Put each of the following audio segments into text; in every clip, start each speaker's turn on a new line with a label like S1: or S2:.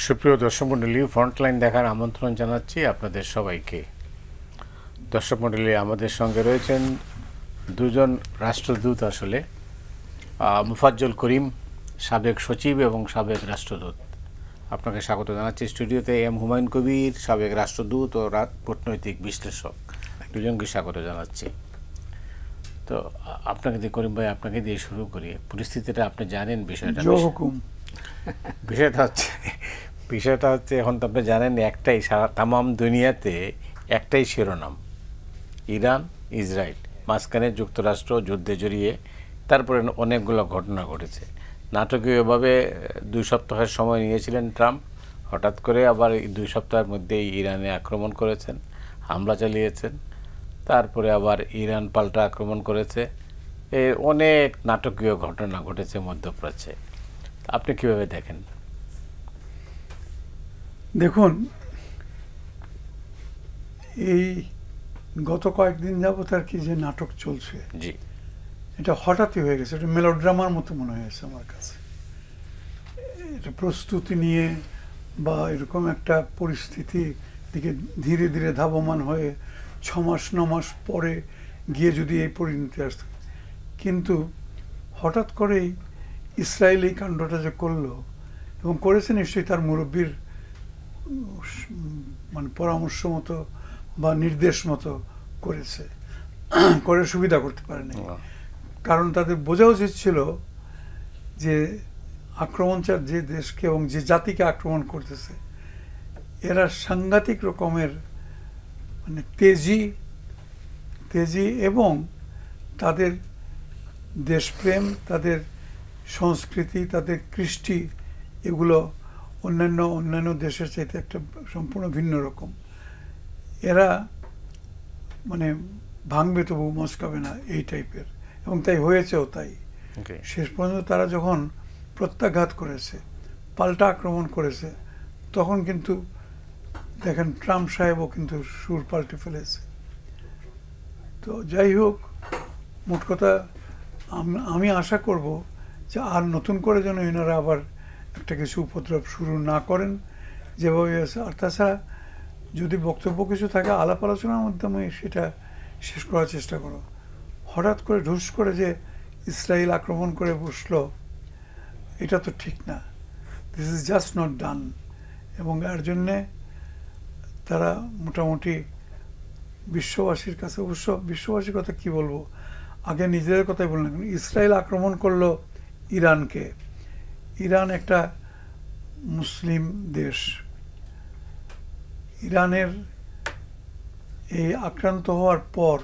S1: সুপ্রিয় দর্শক মণ্ডলী, ফ্রন্টলাইন দেখার আমন্ত্রণ জানাচ্ছি আপনাদের সবাইকে। দর্শক মণ্ডলী, আমাদের সঙ্গে রয়েছেন দুজন রাষ্ট্রদূত। আসলে মুফাজ্জল করিম, সাবেক সচিব এবং সাবেক রাষ্ট্রদূত, আপনাকে স্বাগত জানাচ্ছি স্টুডিওতে। এম হুমায়ুন কবির, সাবেক রাষ্ট্রদূত ও কূটনৈতিক বিশ্লেষক, দুজনকে স্বাগত জানাচ্ছি। তো আপনাকে দিয়ে করিম ভাই, আপনাকে দিয়ে শুরু করি। পরিস্থিতিটা আপনি জানেন, বিষয়টা হচ্ছে এখন তো আপনি জানেন একটাই, সারা তামাম দুনিয়াতে একটাই শিরোনাম, ইরান ইসরায়েল, মাঝখানে যুক্তরাষ্ট্র যুদ্ধে জড়িয়ে, তারপরে অনেকগুলো ঘটনা ঘটেছে। নাটকীয়ভাবে 2 সপ্তাহের সময় নিয়েছিলেন ট্রাম্প, হঠাৎ করে আবার 2 সপ্তাহের মধ্যেই ইরানে আক্রমণ করেছেন, হামলা চালিয়েছেন, তারপরে আবার ইরান পাল্টা আক্রমণ করেছে। অনেক নাটকীয় ঘটনা ঘটেছে মধ্যপ্রাচ্যে। আপনি কিভাবে দেখেন?
S2: দেখুন, এই গত কয়েকদিন যাবত আর কি যে নাটক চলছে,
S1: জি,
S2: এটা হঠাৎই হয়ে গেছে। এটা মেলোড্রামার মতো মনে হয়েছে আমার কাছে। এটা প্রস্তুতি নিয়ে বা এরকম একটা পরিস্থিতি দিকে ধীরে ধীরে ধাবমান হয়ে 6 মাস 9 মাস পরে গিয়ে যদি এই পরিণতি আসত, কিন্তু হঠাৎ করেই ইসরায়েল এই কাণ্ডটা যে করলো, এবং করেছে নিশ্চয়ই তার মুরব্বীর মানে পরামর্শ মতো বা নির্দেশ মতো করেছে, করে সুবিধা করতে পারেনি। কারণ তাদের বোঝা উচিত ছিল যে আক্রমণচার যে দেশকে এবং যে জাতিকে আক্রমণ করতেছে, এরা সাংঘাতিক রকমের মানে তেজি এবং তাদের দেশপ্রেম, তাদের সংস্কৃতি, তাদের কৃষ্টি, এগুলো অন্যান্য দেশের চাইতে একটা সম্পূর্ণ ভিন্ন রকম। এরা মানে ভাঙবে তবু মচকাবে না, এই টাইপের, এবং তাই হয়েছেও। তাই শেষ পর্যন্ত তারা যখন প্রত্যাঘাত করেছে, পাল্টা আক্রমণ করেছে, তখন কিন্তু দেখেন ট্রাম্প সাহেবও কিন্তু সুর পাল্টে ফেলেছে। তো যাই হোক, মোট কথা আমি আশা করব যে আর নতুন করে যেন এনারা আবার একটা কিছু উপদ্রব শুরু না করেন যেভাবে আছে। আর তাছাড়া যদি বক্তব্য কিছু থাকে, আলাপ আলোচনার মাধ্যমে সেটা শেষ করার চেষ্টা করো। হঠাৎ করে ঢুস করে যে ইসরায়েল আক্রমণ করে বসলো, এটা তো ঠিক না। This is just not done. এবং এর জন্যে তারা মোটামুটি বিশ্ববাসীর কাছে, অবশ্য বিশ্ববাসীর কথা কি বলবো, আগে নিজেদের কথাই বললেন। ইসরায়েল আক্রমণ করলো ইরানকে। ইরান একটা মুসলিম দেশ। ইরানের এই আক্রান্ত হওয়ার পর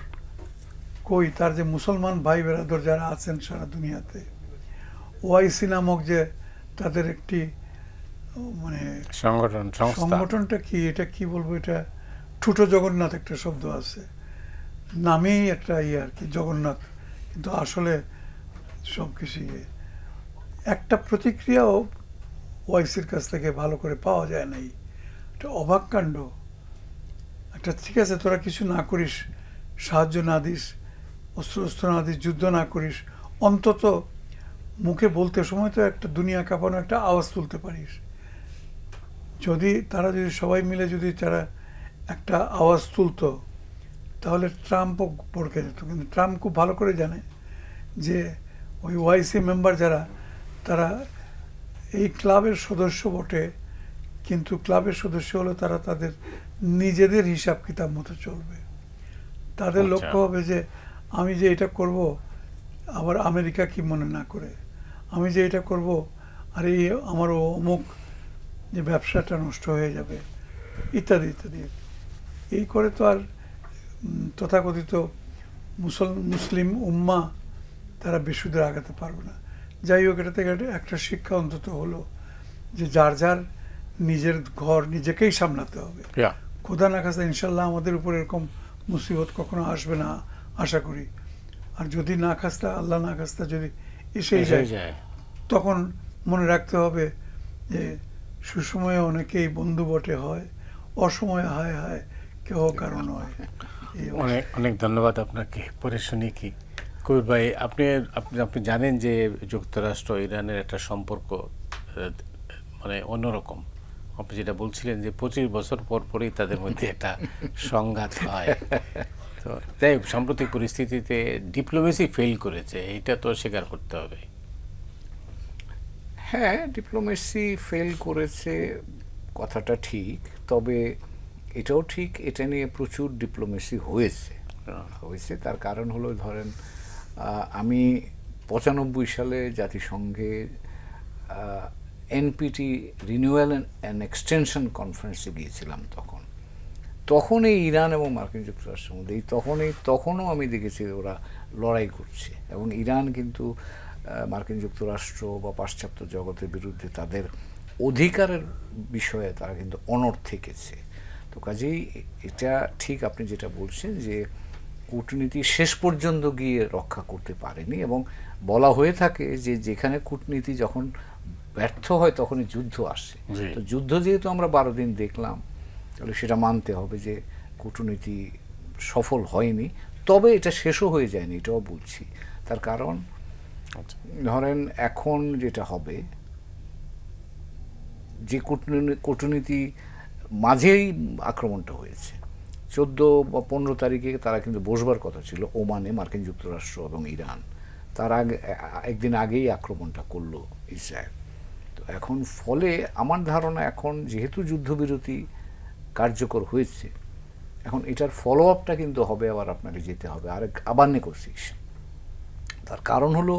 S2: কই তার যে মুসলমান ভাই বেরাদর যারা আছেন সারা দুনিয়াতে, ওআইসি নামক যে তাদের একটি মানে সংগঠনটা কি, এটা কি বলবো, এটা ঠুটো জগন্নাথ একটা শব্দ আছে, নামেই একটা আর কি জগন্নাথ, কিন্তু আসলে সব কিছু একটা প্রতিক্রিয়াও ওআইসির কাছ থেকে ভালো করে পাওয়া যায় নাই। একটা অবাক কাণ্ড। একটা ঠিক আছে, তোরা কিছু না করিস, সাহায্য না দিস, অস্ত্র না দিস, যুদ্ধ না করিস, অন্তত মুখে বলতে সময় তো একটা দুনিয়া কাঁপানো একটা আওয়াজ তুলতে পারিস। তারা যদি সবাই মিলে যদি তারা একটা আওয়াজ তুলতো, তাহলে ট্রাম্পও ভড়কে যেত। কিন্তু ট্রাম্প খুব ভালো করে জানে যে ওই ওআইসি মেম্বার যারা, তারা এই ক্লাবের সদস্য বটে, কিন্তু ক্লাবের সদস্য হলো তারা তাদের নিজেদের হিসাব কিতাব মতো চলবে। তাদের লক্ষ্য হবে যে আমি যে এটা করব, আবার আমেরিকা কি মনে না করে, আমি যে এটা করব, আর এই আমার অমুক যে ব্যবসাটা নষ্ট হয়ে যাবে, ইত্যাদি ইত্যাদি। এই করে তো আর তথাকথিত মুসলিম উম্মা তারা বিশুদ্ধ আগাতে পারবে না। যাই হোক, এটা থেকে একটা শিক্ষা অন্তত হলো যে যার যার নিজের ঘর নিজেকেই সামলাতে হবে। খোদা না খাস্তা ইনশাল্লাহ আমাদের উপর এরকম মুসিবত কখনো আসবে না আশা করি। আর যদি না খাস্তা, আল্লাহ না খাস্তা যদি এসেই যায়, তখন মনে রাখতে হবে যে সুসময়ে অনেকেই বন্ধু বটে হয়, অসময়ে হায় হায় কেহ কারণ হয়।
S1: অনেক অনেক ধন্যবাদ আপনাকে। পরে শুনি কি কবির ভাই, আপনি জানেন যে যুক্তরাষ্ট্র ইরানের একটা সম্পর্ক মানে অন্যরকম, আপনি যেটা বলছিলেন যে 25 বছর পর পরই তাদের মধ্যে একটা সংঘাত হয়, তো তাই সাম্প্রতিক পরিস্থিতিতে ডিপ্লোমেসি ফেল করেছে, এটা তো স্বীকার করতে হবে।
S3: হ্যাঁ, ডিপ্লোমেসি ফেল করেছে কথাটা ঠিক, তবে এটাও ঠিক এটা নিয়ে প্রচুর ডিপ্লোমেসি হয়েছে। তার কারণ হলো ধরেন আমি 95 সালে জাতিসংঘে এনপিটি রিনিউয়াল অ্যান্ড এক্সটেনশন কনফারেন্সে গিয়েছিলাম। তখন এই ইরান এবং মার্কিন যুক্তরাষ্ট্রের মধ্যে তখনও আমি দেখেছি ওরা লড়াই করছে, এবং ইরান কিন্তু মার্কিন যুক্তরাষ্ট্র বা পাশ্চাত্য জগতের বিরুদ্ধে তাদের অধিকারের বিষয়ে তারা কিন্তু অনড় থেকেছে। তো কাজেই এটা ঠিক আপনি যেটা বলছেন যে কূটনীতি শেষ পর্যন্ত গিয়ে রক্ষা করতে পারেনি, এবং বলা হয়ে থাকে যে যেখানে কূটনীতি যখন ব্যর্থ হয় তখনই যুদ্ধ আসে। তো যুদ্ধ যেহেতু আমরা 12 দিন দেখলাম, তাহলে সেটা মানতে হবে যে কূটনীতি সফল হয়নি, তবে এটা শেষও হয়ে যায়নি, এটাও বলছি। তার কারণ ধরেন এখন যেটা হবে যে কূটনীতি মাঝেই আক্রমণটা হয়েছে, 14 বা 15 তারিখে তারা কিন্তু বসবার কথা ছিল ওমানে, মার্কিন যুক্তরাষ্ট্র এবং ইরান। তার আগে একদিন আগেই আক্রমণটা করলো ইসরায়েল। তো এখন ফলে আমার ধারণা এখন যেহেতু যুদ্ধবিরতি কার্যকর হয়েছে, এখন এটার ফলো আপটা কিন্তু হবে, আবার আপনাকে যেতে হবে আবার নেগোসিয়েশন। তার কারণ হলো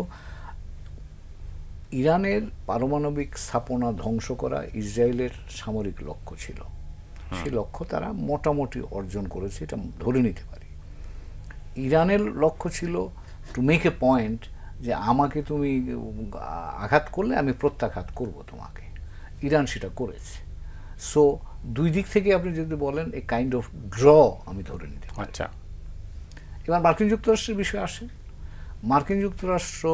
S3: ইরানের পারমাণবিক স্থাপনা ধ্বংস করা ইসরায়েলের সামরিক লক্ষ্য ছিল, সেই লক্ষ্য তারা মোটামুটি অর্জন করেছে, এটা ধরে নিতে পারি। ইরানের লক্ষ্য ছিল টু মেক এ পয়েন্ট যে আমাকে তুমি আঘাত করলে আমি প্রত্যাঘাত করব তোমাকে, ইরান সেটা করেছে। সো দুই দিক থেকে আপনি যদি বলেন এ কাইন্ড অফ ড্র আমি ধরে নিতে পারি।
S1: আচ্ছা,
S3: এবার মার্কিন যুক্তরাষ্ট্রের বিষয়ে আসে। মার্কিন যুক্তরাষ্ট্র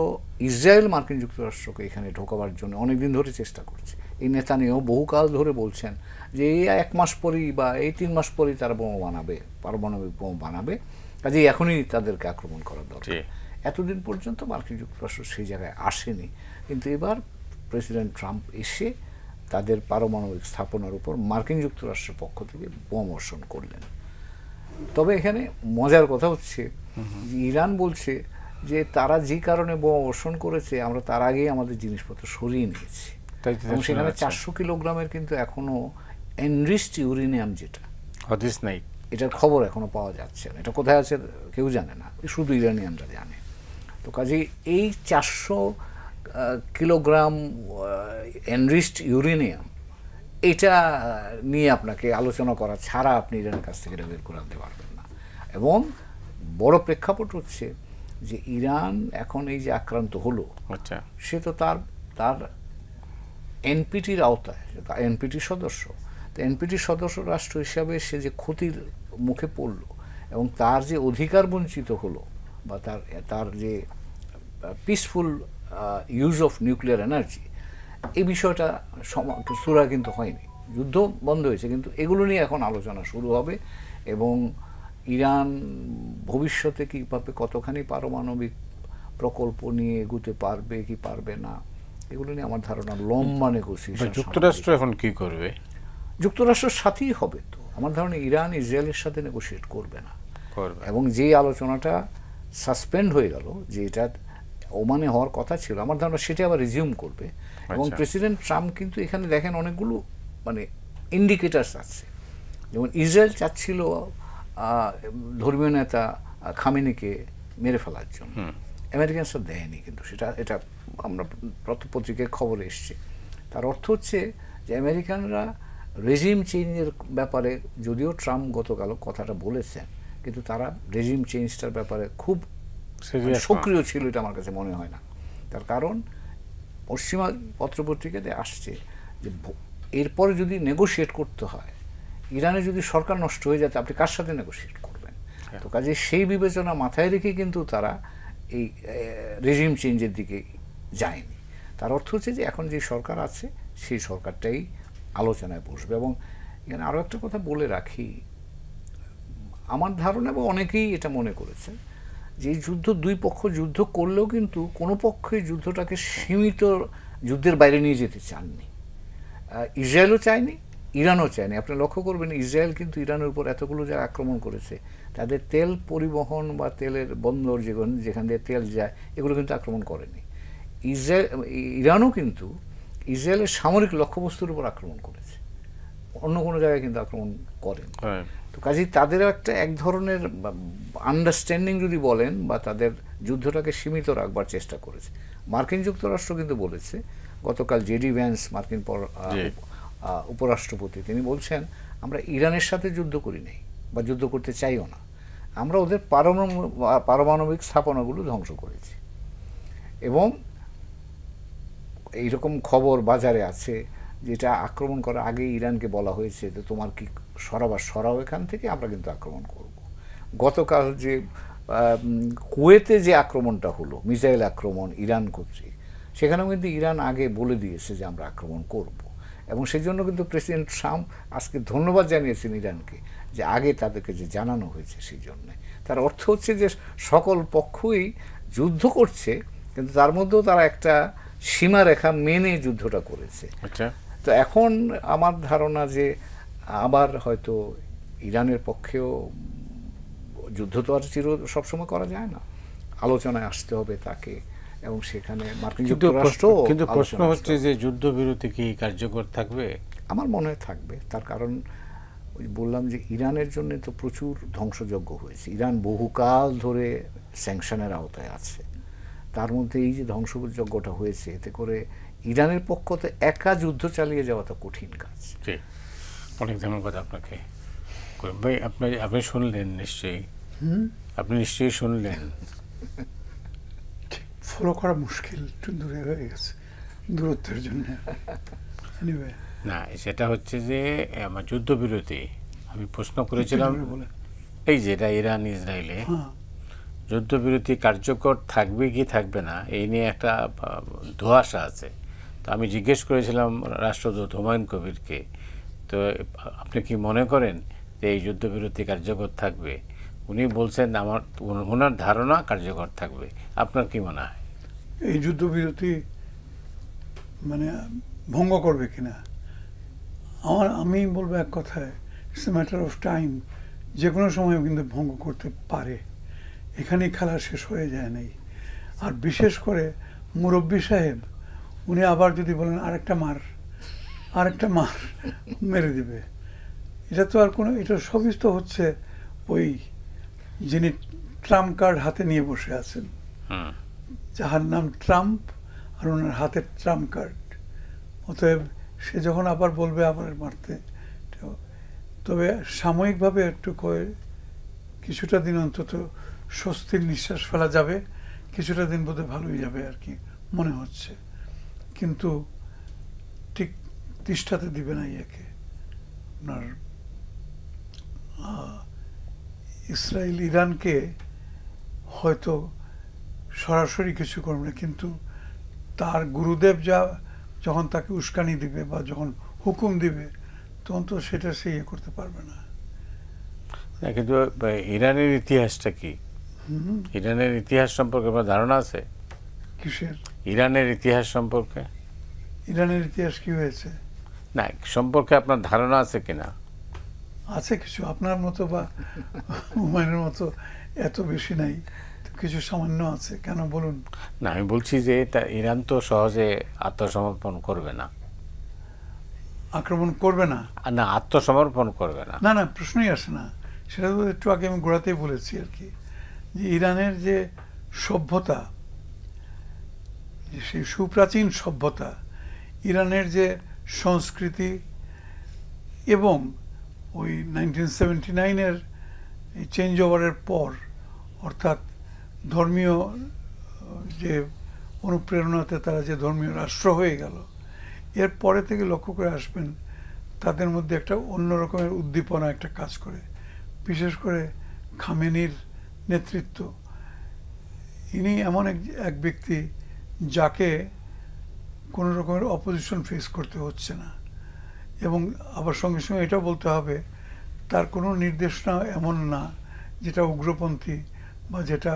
S3: ইসরায়েল মার্কিন যুক্তরাষ্ট্রকে এখানে ঢোকাবার জন্য অনেকদিন ধরে চেষ্টা করছে। এই নেতানিয়াহু বহুকাল ধরে বলছেন যে এই 1 মাস পরেই বা এই 3 মাস পরেই তারা বোমা বানাবে, পারমাণবিক বোমা বানাবে, কাজেই এখনই তাদেরকে আক্রমণ করার দরকার। এতদিন পর্যন্ত মার্কিন যুক্তরাষ্ট্র সেই জায়গায় আসেনি, কিন্তু এবার প্রেসিডেন্ট ট্রাম্প এসে তাদের পারমাণবিক স্থাপনার উপর মার্কিন যুক্তরাষ্ট্রের পক্ষ থেকে বোমা বর্ষণ করলেন। তবে এখানে মজার কথা হচ্ছে যে ইরান বলছে যে তারা যে কারণে বোমা বর্ষণ করেছে আমরা তার আগেই আমাদের জিনিসপত্র সরিয়ে নিয়েছি, এবং সেখানে 400 কিলোগ্রামের কিন্তু এখনো এনরিচড ইউরেনিয়াম, যেটা
S1: হদিস নাই,
S3: এটার খবর এখনো পাওয়া যাচ্ছে না। এটা কোথায় আছে কেউ জানে না, শুধু ইরানিয়ানরা জানে। তো কাজেই এই 400 কিলোগ্রাম এনরিচড ইউরেনিয়াম, এটা নিয়ে আপনাকে আলোচনা করা ছাড়া আপনি ইরানের কাছ থেকে এটা বের করে আনতে পারবেন না। এবং বড় প্রেক্ষাপট হচ্ছে যে ইরান এখন এই যে আক্রান্ত হলো,
S1: আচ্ছা,
S3: সে তো তার এনপিটির আওতায়, এনপিটির সদস্য। তো এনপিটির সদস্য রাষ্ট্র হিসাবে সে যে ক্ষতির মুখে পড়লো এবং তার যে অধিকার বঞ্চিত হলো, বা তার যে peaceful use of nuclear energy, এই বিষয়টা সুরা কিন্তু হয়নি। যুদ্ধ বন্ধ হয়েছে, কিন্তু এগুলো নিয়ে এখন আলোচনা শুরু হবে, এবং ইরান ভবিষ্যতে কীভাবে কতখানি পারমাণবিক প্রকল্প নিয়ে এগুতে পারবে কি পারবে না, এগুলো নিয়ে আমার ধারণা লম্বা নেগোসিয়েশন।
S1: যুক্তরাষ্ট্র এখন কি করবে?
S3: যুক্তরাষ্ট্রের সাথেই হবে। তো আমার ধারণা ইরান ইসরায়েলের সাথে নেগোসিয়েট করবে না, এবং যে আলোচনাটা সাসপেন্ড হয়ে গেল, যে এটা ওমানে হওয়ার কথা ছিল, আমার ধারণা সেটা আবার রিজিউম করবে। এবং প্রেসিডেন্ট ট্রাম্প কিন্তু এখানে দেখেন অনেকগুলো মানে ইন্ডিকেটার্স আছে। যেমন ইসরায়েল চাচ্ছিল ধর্মীয় নেতা খামেনিকে মেরে ফেলার জন্য, আমেরিকানসরা দেয়নি, কিন্তু এটা আমরা পত্রিকায় খবর এসছে। তার অর্থ হচ্ছে যে আমেরিকানরা রেজিম চেঞ্জের ব্যাপারে, যদিও ট্রাম্প গতকাল কথাটা বলেছেন, কিন্তু তারা রেজিম চেঞ্জটার ব্যাপারে খুব সক্রিয় ছিল এটা আমার কাছে মনে হয় না। তার কারণ পশ্চিমা পত্রপত্রিকাতে আসছে যে এরপরে যদি নেগোশিয়েট করতে হয়, ইরানে যদি সরকার নষ্ট হয়ে যায়, আপনি কার সাথে নেগোশিয়েট করবেন? তো কাজে সেই বিবেচনা মাথায় রেখে কিন্তু তারা এই রেজিম চেঞ্জের দিকে যায়নি। তার অর্থ হচ্ছে যে এখন যে সরকার আছে সেই সরকারটাই আলোচনায় বসবে। এবং এখানে আরও একটা কথা বলে রাখি, আমার ধারণা এবং অনেকেই এটা মনে করেছেন যে এই যুদ্ধ, দুই পক্ষ যুদ্ধ করলেও কিন্তু কোনো পক্ষই যুদ্ধটাকে সীমিত যুদ্ধের বাইরে নিয়ে যেতে চাননি। ইসরায়েলও চায়নি, ইরানও চায়নি। আপনি লক্ষ্য করবেন ইসরায়েল কিন্তু ইরানের উপর এতগুলো জায়গায় আক্রমণ করেছে, তাদের তেল পরিবহন বা তেলের বন্দর যেখান দিয়ে তেল যায় এগুলো কিন্তু আক্রমণ করেনি। ইরানও কিন্তু ইসরায়েলের সামরিক লক্ষ্যবস্তুর উপর আক্রমণ করেছে, অন্য কোনো জায়গায় কিন্তু আক্রমণ করেনি। তো কাজেই তাদের একটা এক ধরনের আন্ডারস্ট্যান্ডিং যদি বলেন, বা তাদের যুদ্ধটাকে সীমিত রাখবার চেষ্টা করেছে। মার্কিন যুক্তরাষ্ট্র কিন্তু বলেছে, গতকাল জেডি ভ্যান্স মার্কিন উপরাষ্ট্রপতি, তিনি বলছেন আমরা ইরানের সাথে যুদ্ধ করি নাই বা যুদ্ধ করতে চাইও না, আমরা ওদের পারমাণবিক স্থাপনাগুলো ধ্বংস করেছি। এবং এইরকম খবর বাজারে আছে যেটা আক্রমণ করার আগে ইরানকে বলা হয়েছে যে তোমার কি সরাও এখান থেকে, আমরা কিন্তু আক্রমণ করব। গতকাল যে কুয়েতে যে আক্রমণটা হলো, মিসাইল আক্রমণ ইরান কর্তৃক, সেখানেও কিন্তু ইরান আগে বলে দিয়েছে যে আমরা আক্রমণ করব। এবং সেই জন্য কিন্তু প্রেসিডেন্ট ট্রাম্প আজকে ধন্যবাদ জানিয়েছেন ইরানকে যে আগে তাদেরকে যে জানানো হয়েছে সেই জন্যে। তার অর্থ হচ্ছে যে সকল পক্ষই যুদ্ধ করছে, কিন্তু তার মধ্যেও তারা একটা সীমারেখা মেনে যুদ্ধটা করেছে।
S1: আচ্ছা,
S3: তো এখন আমার ধারণা যে আবার হয়তো ইরানের পক্ষেও যুদ্ধ তো আর সবসময় করা যায় না, আলোচনায় আসতে হবে তাকে, এবং সেখানে মার্কিন যুক্তরাষ্ট্র।
S1: কিন্তু প্রশ্ন হচ্ছে যে যুদ্ধবিরতি কি কার্যকর থাকবে?
S3: আমার মনে হয় থাকবে। তার কারণ ওই বললাম যে ইরানের জন্য তো প্রচুর ধ্বংসযজ্ঞ হয়েছে, ইরান বহুকাল ধরে স্যাংশনের আওতায় আছে, তার মধ্যে এই যে ধ্বংসযজ্ঞটা হয়েছে, এতে করে ইরানের পক্ষতে একা যুদ্ধ চালিয়ে যাওয়া তো কঠিন কাজ।
S1: অনেক ধন্যবাদ আপনাকে ভাই। আপনি শুনলেন নিশ্চয়ই, আপনি নিশ্চয়ই শুনলেন।
S2: ফলো করা মুশকিল, একটু দূরে হয়ে গেছে দূরত্বের জন্য।
S1: না, সেটা হচ্ছে যে আমার যুদ্ধবিরতি আমি প্রশ্ন করেছিলাম, এই যেটা ইরান ইসরায়েলে যুদ্ধবিরতি কার্যকর থাকবে কি থাকবে না, এই নিয়ে একটা ধোঁয়াশা আছে। তো আমি জিজ্ঞেস করেছিলাম রাষ্ট্রদূত হুমায়ুন কবিরকে, তো আপনি কি মনে করেন যে এই যুদ্ধবিরতি কার্যকর থাকবে? উনি বলছেন ওনার ধারণা কার্যকর থাকবে। আপনার কি মনে হয়
S2: এই যুদ্ধবিরতি মানে ভঙ্গ করবে কিনা? আমি বলবো এক কথায়, it's a matter of time. যে কোনো সময় কিন্তু ভঙ্গ করতে পারে, এখানেই খেলা শেষ হয়ে যায় নাই। আর বিশেষ করে মুরব্বী সাহেব, উনি আবার যদি বলেন আরেকটা মার মেরে দিবে, এটা তো আর কোনো, এটা সবই তো হচ্ছে ওই যিনি ট্রাম্প কার্ড হাতে নিয়ে বসে আছেন, যাহার নাম ট্রাম্প, আর ওনার হাতে ট্রাম্প কার্ড। অতএব সে যখন আবার বলবে আবার মারতে, তবে সাময়িকভাবে একটু কিছুটা দিন অন্তত স্বস্তির নিঃশ্বাস ফেলা যাবে, কিছুটা দিন বোধহয় ভালোই যাবে আর কি মনে হচ্ছে। কিন্তু ঠিক তিষ্ঠাতে দিবে না ইয়েকে, আপনার ইসরায়েল ইরানকে হয়তো সরাসরি কিছু করবে না, কিন্তু তার গুরুদেব যখন তাকে উস্কানি দিবে বা যখন হুকুম দিবে, তখন তো সেটা সে ইয়ে করতে পারবে না।
S1: কিন্তু ইরানের ইতিহাসটা কি? ইরানের ইতিহাস সম্পর্কে আপনার ধারণা আছে?
S2: কিসের
S1: ইরানের ইতিহাস সম্পর্কে?
S2: ইরানের ইতিহাস কি হয়েছে
S1: না সম্পর্কে আপনার ধারণা আছে কিনা?
S2: আছে কিছু, আপনার মতো বা হুমায়ুনের মতো এত বেশি নাই, কিছু সামান্য আছে। কেন বলুন?
S1: না আমি বলছি যে ইরান তো সহজে আত্মসমর্পণ করবে না।
S2: আক্রমণ করবে না?
S1: না, আত্মসমর্পণ করবে না,
S2: না না, প্রশ্নই আসে না। সেটা তো একটু আগে আমি গোড়াতেই বলেছি আর কি, যে ইরানের যে সভ্যতা, সেই সুপ্রাচীন সভ্যতা, ইরানের যে সংস্কৃতি, এবং ওই 1979-এর চেঞ্জ ওভারের পর, অর্থাৎ ধর্মীয় যে অনুপ্রেরণাতে তারা যে ধর্মীয় রাষ্ট্র হয়ে গেল, এর পরে থেকে লক্ষ্য করে আসবেন তাদের মধ্যে একটা অন্য রকমের উদ্দীপনা একটা কাজ করে। বিশেষ করে খামেনির নেতৃত্ব, ইনি এমন এক ব্যক্তি যাকে কোনো রকমের অপোজিশন ফেস করতে হচ্ছে না। এবং আবার সঙ্গে সঙ্গে এটাও বলতে হবে, তার কোনো নির্দেশনা এমন না যেটা উগ্রপন্থী বা যেটা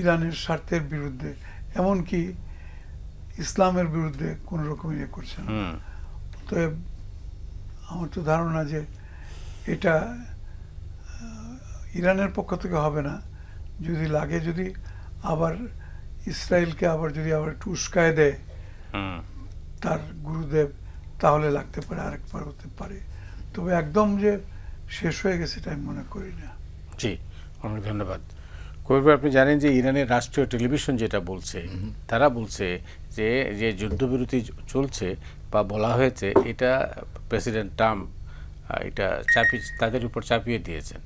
S2: ইরানের স্বার্থের বিরুদ্ধে, এমনকি ইসলামের বিরুদ্ধে কোনো রকম ইয়ে করছে না। তো আমার তো ধারণা যে এটা ইরানের পক্ষ থেকে হবে না। যদি লাগে, যদি আবার ইসরায়েলকে আবার একটু উস্কায় দেয় তার গুরুদেব, তাহলে লাগতে পারে, আরেকবার হতে পারে। তবে একদম যে শেষ হয়ে গেছে এটা আমি মনে করি না।
S1: জি, অনেক ধন্যবাদ। কবির ভাই, আপনি জানেন যে ইরানের রাষ্ট্রীয় টেলিভিশন যেটা বলছে, তারা বলছে যে যে যুদ্ধবিরতি চলছে বা বলা হয়েছে, এটা প্রেসিডেন্ট ট্রাম্প এটা তাদের উপর চাপিয়ে দিয়েছেন।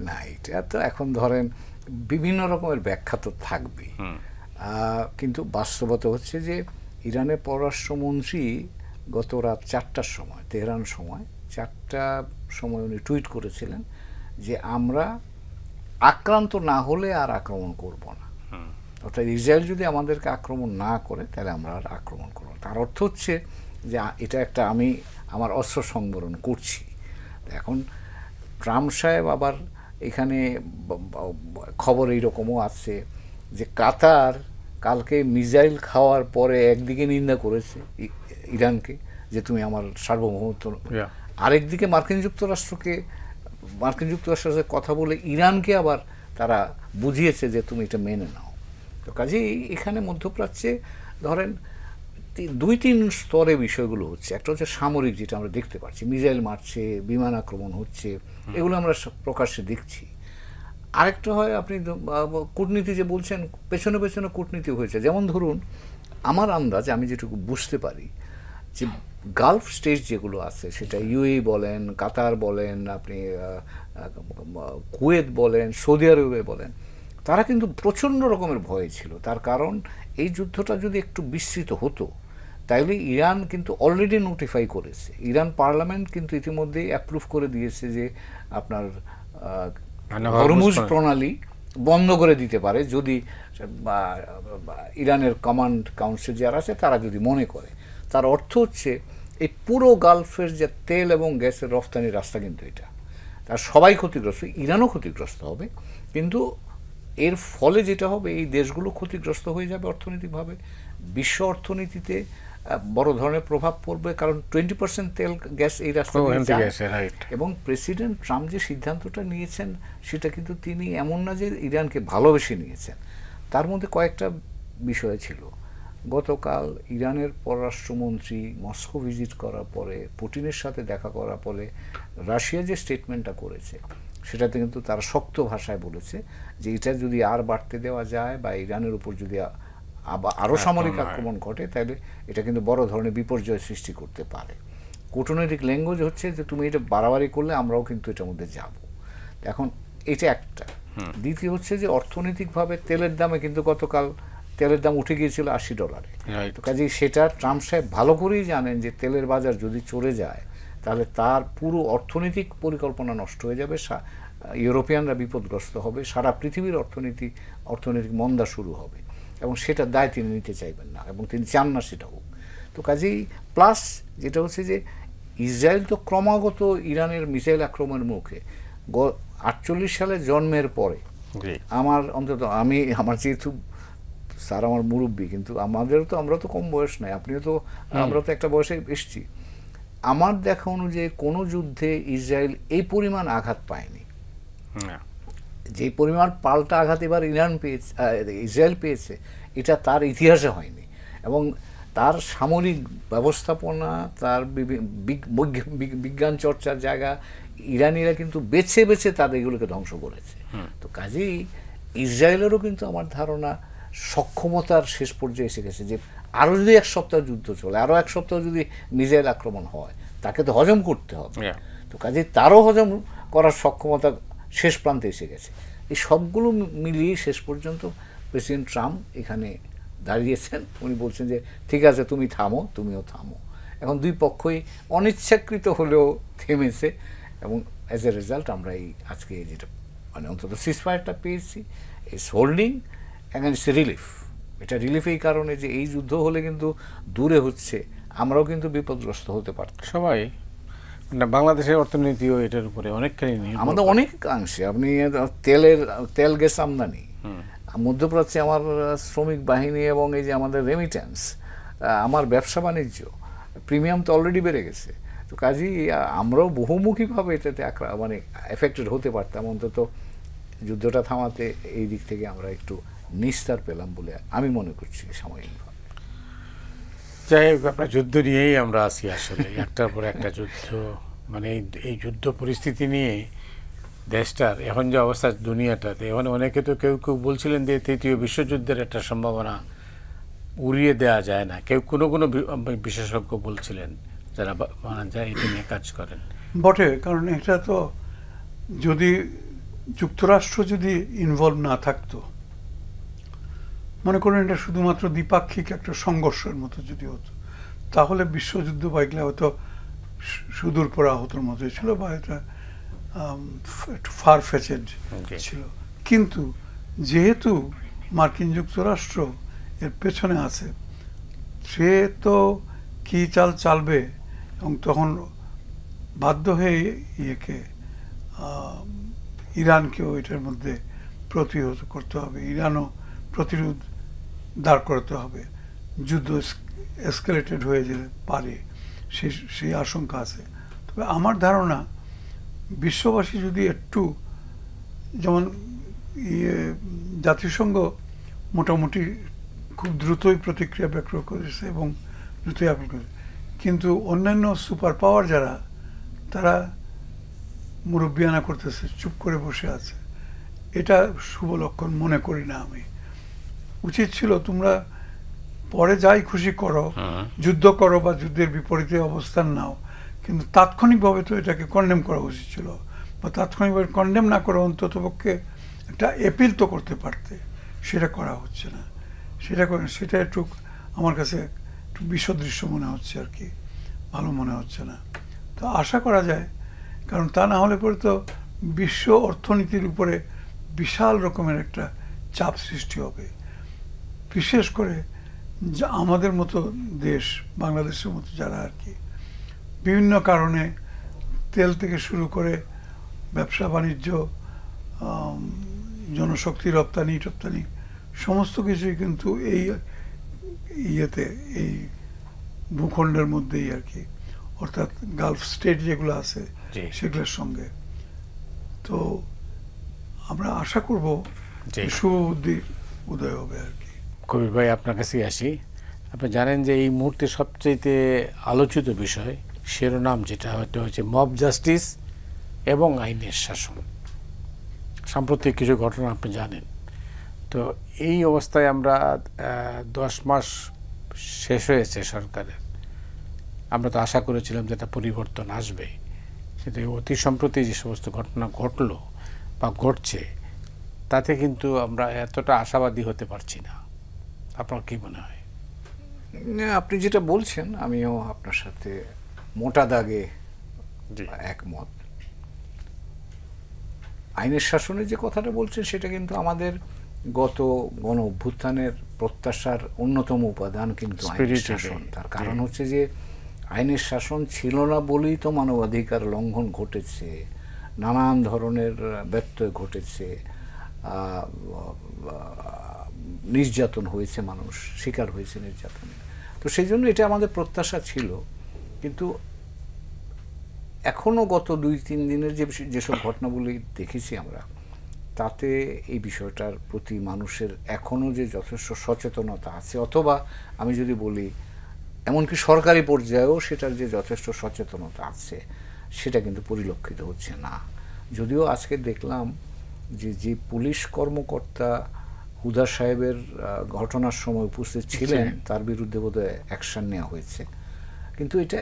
S3: না, এটা তো এখন ধরেন বিভিন্ন রকমের ব্যাখ্যা তো থাকবেই, কিন্তু বাস্তবতা হচ্ছে যে ইরানের পররাষ্ট্রমন্ত্রী গত রাত 4টার সময়, তেহরান সময় 4টার সময় উনি টুইট করেছিলেন যে আমরা আক্রান্ত না হলে আর আক্রমণ করব না। অর্থাৎ ইসরায়েল যদি আমাদেরকে আক্রমণ না করে তাহলে আমরা আর আক্রমণ করব। তার অর্থ হচ্ছে যে এটা একটা আমি আমার অস্ত্র সংবরণ করছি। এখন ট্রাম্প সাহেব আবার এখানে খবর এইরকমও আছে যে কাতার কালকে মিসাইল খাওয়ার পরে একদিকে নিন্দা করেছে ইরানকে যে তুমি আমার সার্বভৌমত্ব, আরেকদিকে মার্কিন যুক্তরাষ্ট্রের সাথে কথা বলে ইরানকে আবার তারা বুঝিয়েছে যে তুমি এটা মেনে নাও। তো কাজেই এখানে মধ্যপ্রাচ্যে ধরেন 2-3 স্তরে বিষয়গুলো হচ্ছে। একটা হচ্ছে সামরিক, যেটা আমরা দেখতে পাচ্ছি, মিসাইল মারছে, বিমান আক্রমণ হচ্ছে, এগুলো আমরা প্রকাশ্যে দেখছি। আরেকটা হয় আপনি কূটনীতি যে বলছেন, পেছনে পেছনে কূটনীতি হয়েছে। যেমন ধরুন আমার আন্দাজ, আমি যেটুকু বুঝতে পারি যে গালফ স্টেট যেগুলো আছে, সেটা ইউএই বলেন, কাতার বলেন, আপনি কুয়েত বলেন, সৌদি আরবে বলেন, তারা কিন্তু প্রচণ্ড রকমের ভয়ে ছিল। তার কারণ এই যুদ্ধটা যদি একটু বিস্তৃত হতো তাইলে ইরান কিন্তু অলরেডি নোটিফাই করেছে, ইরান পার্লামেন্ট কিন্তু ইতিমধ্যেই অ্যাপ্রুভ করে দিয়েছে যে আপনার হরমুজ প্রণালী বন্ধ করে দিতে পারে যদি ইরানের কমান্ড কাউন্সিল যারা আছে তারা যদি মনে করে। তার অর্থ হচ্ছে এই পুরো গালফের যে তেল এবং গ্যাসের রফতানির রাস্তা কিন্তু এটা, তার সবাই ক্ষতিগ্রস্ত, ইরানও ক্ষতিগ্রস্ত হবে। কিন্তু এর ফলে যেটা হবে, এই দেশগুলো ক্ষতিগ্রস্ত হয়ে যাবে অর্থনৈতিকভাবে, বিশ্ব অর্থনীতিতে বড় ধরনের প্রভাব পড়বে, কারণ 20% তেল গ্যাস এই রাস্তা এবং প্রেসিডেন্ট ট্রাম্প যে সিদ্ধান্তটা নিয়েছেন সেটা কিন্তু তিনি এমন না যে ইরানকে ভালোবেসে নিয়েছেন, তার মধ্যে কয়েকটা বিষয় ছিল। গতকাল ইরানের পররাষ্ট্রমন্ত্রী মস্কো ভিজিট করার পরে, পুতিনের সাথে দেখা করার পরে রাশিয়া যে স্টেটমেন্টটা করেছে সেটাতে কিন্তু তারা শক্ত ভাষায় বলেছে যে এটা যদি আর বাড়তে দেওয়া যায় বা ইরানের উপর যদি আরও সামরিক আক্রমণ ঘটে তাহলে এটা কিন্তু বড় ধরনের বিপর্যয় সৃষ্টি করতে পারে। কূটনৈতিক ল্যাঙ্গুয়েজ হচ্ছে যে তুমি এটা বাড়াবাড়ি করলে আমরাও কিন্তু এটার মধ্যে যাব। এখন এটা একটা। দ্বিতীয় হচ্ছে যে অর্থনৈতিকভাবে তেলের দামে কিন্তু গতকাল তেলের দাম উঠে গিয়েছিল $80। তো কাজেই সেটা ট্রাম্প সাহেব ভালো করেই জানেন যে তেলের বাজার যদি চলে যায় তাহলে তার পুরো অর্থনৈতিক পরিকল্পনা নষ্ট হয়ে যাবে, ইউরোপিয়ানরা বিপদগ্রস্ত হবে, সারা পৃথিবীর অর্থনৈতিক মন্দা শুরু হবে এবং সেটার দায় তিনি নিতে চাইবেন না এবং তিনি চান না সেটা হোক। তো কাজেই প্লাস যেটা হচ্ছে যে ইসরায়েল তো ক্রমাগত ইরানের মিসাইল আক্রমণের মুখে 48 সালে জন্মের পরে আমার অন্তত আমার যেহেতু স্যার আমার মুরব্বী, কিন্তু আমরা তো কম বয়স নাই, আপনিও তো, আমরা তো একটা বয়সে এসছি। আমার দেখা অনুযায়ী কোনো যুদ্ধে ইসরায়েল এই পরিমাণ আঘাত পায়নি, যে পরিমাণ পাল্টা আঘাত এবার ইসরায়েল পেয়েছে এটা তার ইতিহাসে হয়নি। এবং তার সামরিক ব্যবস্থাপনা, তার বিজ্ঞান চর্চার জায়গা ইরানিরা কিন্তু বেছে বেছে তাদের এগুলোকে ধ্বংস করেছে। তো কাজেই ইসরায়েলেরও কিন্তু আমার ধারণা সক্ষমতার শেষ পর্যায়ে এসে গেছে যে আরও যদি 1 সপ্তাহ যুদ্ধ চলে, আরও 1 সপ্তাহ যদি মিসাইল আক্রমণ হয়, তাকে তো হজম করতে হবে। তো কাজেই তারও হজম করার সক্ষমতা শেষ প্রান্তে এসে গেছে। এই সবগুলো মিলিয়ে শেষ পর্যন্ত প্রেসিডেন্ট ট্রাম্প এখানে দাঁড়িয়েছেন, উনি বলছেন যে ঠিক আছে তুমি থামো, তুমিও থামো। এখন দুই পক্ষই অনিচ্ছাকৃত হলেও থেমেছে এবং অ্যাজ এ রেজাল্ট আমরা এই আজকে যেটা মানে অন্তত সিজফায়ারটা পেয়েছি, it's holding and it's relief. এটা রিলিফ এই কারণে যে এই যুদ্ধ হলে কিন্তু দূরে হচ্ছে, আমরাও কিন্তু বিপদগ্রস্ত হতে পারতাম
S1: সবাই। বাংলাদেশের অর্থনীতিও এটার উপরে অনেকখানি
S3: আমাদের অনেকাংশে। আপনি তেল গ্যাস আমদানি, মধ্যপ্রাচ্যে আমার শ্রমিক বাহিনী এবং এই যে আমাদের রেমিটেন্স, আমার ব্যবসা বাণিজ্য, প্রিমিয়াম তো অলরেডি বেড়ে গেছে। তো কাজেই আমরাও বহুমুখীভাবে এটাতে মানে এফেক্টেড হতে পারতাম। অন্তত যুদ্ধটা থামাতে এই দিক থেকে আমরা একটু নিস্তার পেলাম বলে আমি মনে করছি সাময়িকভাবে।
S1: যাই হোক, আপনার যুদ্ধ নিয়েই আমরা আছি আসলে, একটার পর একটা যুদ্ধ। মানে এই যুদ্ধ পরিস্থিতি নিয়ে দেশটার এখন যে অবস্থা দুনিয়াটাতে, এখন অনেকে তো কেউ কেউ বলছিলেন যে তৃতীয় বিশ্বযুদ্ধের একটা সম্ভাবনা উড়িয়ে দেওয়া যায় না। কেউ কোনো কোনো বিশেষজ্ঞ বলছিলেন যারা মানা যায় এটা নিয়ে কাজ করেন।
S2: বটে, কারণ এটা তো যদি যুক্তরাষ্ট্র যদি ইনভলভ না থাকতো, মনে করেন এটা শুধুমাত্র দ্বিপাক্ষিক একটা সংঘর্ষের মতো যদি হতো, তাহলে বিশ্বযুদ্ধ বা এগুলো হয়তো সুদূর পরাহতর মতো ছিল, বা এটা একটু ফার ফেচেড ছিল। কিন্তু যেহেতু মার্কিন যুক্তরাষ্ট্র এর পেছনে আছে, সে তো কি চাল চালবে, এবং তখন বাধ্য হয়ে ইরানকেও এটার মধ্যে প্রতিহত করতে হবে, ইরানও প্রতিরোধ দাঁড় করাতে হবে। যুদ্ধ এসকেলেটেড হয়ে যেতে পারে, সেই আশঙ্কা আছে। তবে আমার ধারণা বিশ্ববাসী যদি একটু, যেমন জাতিসংঘ মোটামুটি খুব দ্রুতই প্রতিক্রিয়া ব্যক্ত করেছে এবং দ্রুতই আপেল করেছে, কিন্তু অন্যান্য সুপার পাওয়ার যারা, তারা মুরব্বিয়ানা করতেছে, চুপ করে বসে আছে। এটা শুভ লক্ষণ মনে করি না আমি। উচিত ছিল তোমরা পরে যাই খুশি করো, যুদ্ধ করো বা যুদ্ধের বিপরীতে অবস্থান নাও, কিন্তু তাৎক্ষণিকভাবে তো এটাকে কন্ডেম করা উচিত ছিল, বা তাৎক্ষণিকভাবে কন্ডেম না করে অন্ততপক্ষে একটা অ্যাপিল তো করতে পারতে। সেটা করা হচ্ছে না। সেটা একটু আমার কাছে একটু বিসদৃশ্য মনে হচ্ছে আর কি, ভালো মনে হচ্ছে না। তো আশা করা যায়, কারণ তা না হলে পরে তো বিশ্ব অর্থনীতির উপরে বিশাল রকমের একটা চাপ সৃষ্টি হবে। বিশেষ করে আমাদের মতো দেশ, বাংলাদেশের মতো যারা আর কি বিভিন্ন কারণে তেল থেকে শুরু করে ব্যবসা বাণিজ্য, জনশক্তি রপ্তানি টপ্তানি সমস্ত কিছুই কিন্তু এই এই ভূখণ্ডের মধ্যেই আর কি, অর্থাৎ গালফ স্টেট যেগুলো আছে সেগুলোর সঙ্গে। তো আমরা আশা করব শুভ বুদ্ধি উদয় হবে আর কি।
S1: কবির ভাই, আপনার কাছে আসি। আপনি জানেন যে এই মুহূর্তে সবচেয়ে আলোচিত বিষয়, শিরোনাম যেটা হচ্ছে মব জাস্টিস এবং আইনের শাসন। সাম্প্রতিক কিছু ঘটনা আপনি জানেন। তো এই অবস্থায় আমরা 10 মাস শেষ হয়েছে সরকারের, আমরা তো আশা করেছিলাম যে একটা পরিবর্তন আসবে, কিন্তু অতি সম্প্রতি যে সমস্ত ঘটনা ঘটলো বা ঘটছে, তাতে কিন্তু আমরা এতটা আশাবাদী হতে পারছি না। আপনার কি মনে হয়?
S3: আপনি যেটা বলছেন আমিও আপনার সাথে মোটা দাগে একমত। আইনের শাসনের যে কথাটা বলছেন সেটা কিন্তু আমাদের গত গণ অভ্যুত্থানের প্রত্যাশার অন্যতম উপাদান কিন্তু আইনের শাসন। তার কারণ হচ্ছে যে আইনের শাসন ছিল না বলেই তো মানবাধিকার লঙ্ঘন ঘটেছে, নানান ধরনের ব্যত্যয় ঘটেছে, নির্যাতন হয়েছে, মানুষ শিকার হয়েছে নির্যাতনের। তো সেই জন্য এটা আমাদের প্রত্যাশা ছিল। কিন্তু এখনো গত 2-3 দিনের যেসব ঘটনাগুলি দেখেছি আমরা, তাতে এই বিষয়টার প্রতি মানুষের এখনো যে যথেষ্ট সচেতনতা আছে, অথবা আমি যদি বলি এমনকি সরকারি পর্যায়েও সেটার যে যথেষ্ট সচেতনতা আছে, সেটা কিন্তু পরিলক্ষিত হচ্ছে না। যদিও আজকে দেখলাম যে পুলিশ কর্মকর্তা হুদা সাহেবের ঘটনার সময় উপস্থিত ছিলেন, তার বিরুদ্ধে বোধহয় অ্যাকশন নেওয়া হয়েছে। কিন্তু এটা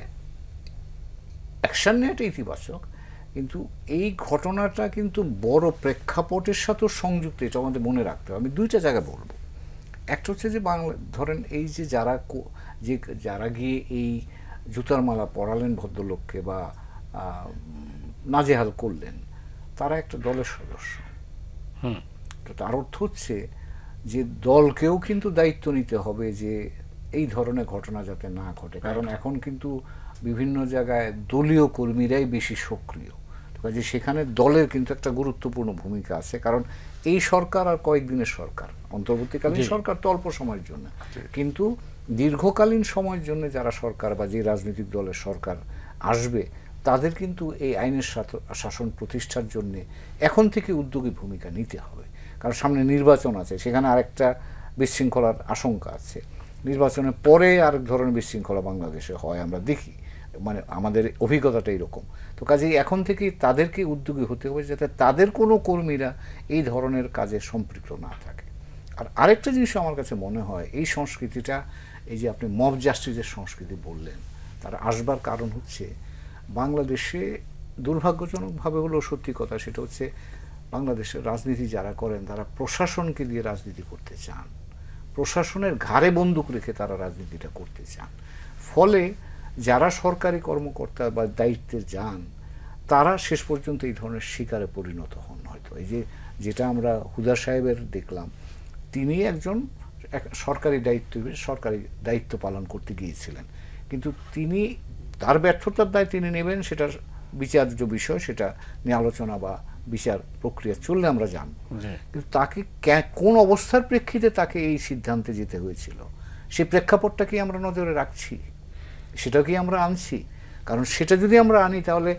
S3: অ্যাকশন নেওয়াটা ইতিবাচক, কিন্তু এই ঘটনাটা কিন্তু বড় প্রেক্ষাপটের সাথেও সংযুক্ত, এটা আমাদের মনে রাখতে হবে। আমি 2টা জায়গা বলবো। একটা হচ্ছে যে ধরেন এই যে যারা গিয়ে এই জুতার মালা পরালেন ভদ্রলোককে বা নাজেহাল করলেন, তারা একটা দলের সদস্য। তো তার অর্থ হচ্ছে যে দলকেও কিন্তু দায়িত্ব নিতে হবে যে এই ধরনের ঘটনা যাতে না ঘটে। কারণ এখন কিন্তু বিভিন্ন জায়গায় দলীয় কর্মীরাই বেশি সক্রিয়, কাজে সেখানে দলের কিন্তু একটা গুরুত্বপূর্ণ ভূমিকা আছে। কারণ এই সরকার আর কয়েকদিনের সরকার, অন্তর্বর্তীকালীন সরকার তো অল্প সময়ের জন্য, কিন্তু দীর্ঘকালীন সময়ের জন্য যারা সরকার বা যে রাজনৈতিক দলের সরকার আসবে তাদের কিন্তু এই আইনের শাসন প্রতিষ্ঠার জন্য এখন থেকে উদ্যোগী ভূমিকা নিতে হবে। কারণ সামনে নির্বাচন আছে, সেখানে আরেকটা বিশৃঙ্খলার আশঙ্কা আছে। নির্বাচনের পরে আরেক ধরনের বিশৃঙ্খলা বাংলাদেশে হয় আমরা দেখি, মানে আমাদের অভিজ্ঞতাটা এরকম। তো কাজেই এখন থেকে তাদেরকে উদ্যোগী হতে হবে যাতে তাদের কোনো কর্মীরা এই ধরনের কাজে সম্পৃক্ত না থাকে। আর আরেকটা জিনিস আমার কাছে মনে হয়, এই সংস্কৃতিটা, এই যে আপনি মব জাস্টিসের সংস্কৃতি বললেন, তার আসবার কারণ হচ্ছে বাংলাদেশে দুর্ভাগ্যজনকভাবে হলেও সত্যি কথা, সেটা হচ্ছে বাংলাদেশের রাজনীতি যারা করেন তারা প্রশাসনকে দিয়ে রাজনীতি করতে চান, প্রশাসনের ঘাড়ে বন্দুক রেখে তারা রাজনীতিটা করতে চান। ফলে যারা সরকারি কর্মকর্তা বা দায়িত্বে যান তারা শেষ পর্যন্ত এই ধরনের শিকারে পরিণত হন। হয়তো এই যে যেটা আমরা হুদা সাহেবের দেখলাম, তিনি একজন সরকারি দায়িত্ব পালন করতে গিয়েছিলেন, কিন্তু তিনি তার ব্যর্থতার দায় তিনি নেবেন, সেটা বিচার্য বিষয়, সেটা নিয়ে আলোচনা বা বিচার প্রক্রিয়া চললে আমরা জানব। কিন্তু তাকে কোন অবস্থার প্রেক্ষিতে তাকে এই সিদ্ধান্তে যেতে হয়েছিল, সেই প্রেক্ষাপটটা কি আমরা নজরে রাখছি, সেটা কি আমরা আনছি? কারণ সেটা যদি আমরা আনি তাহলে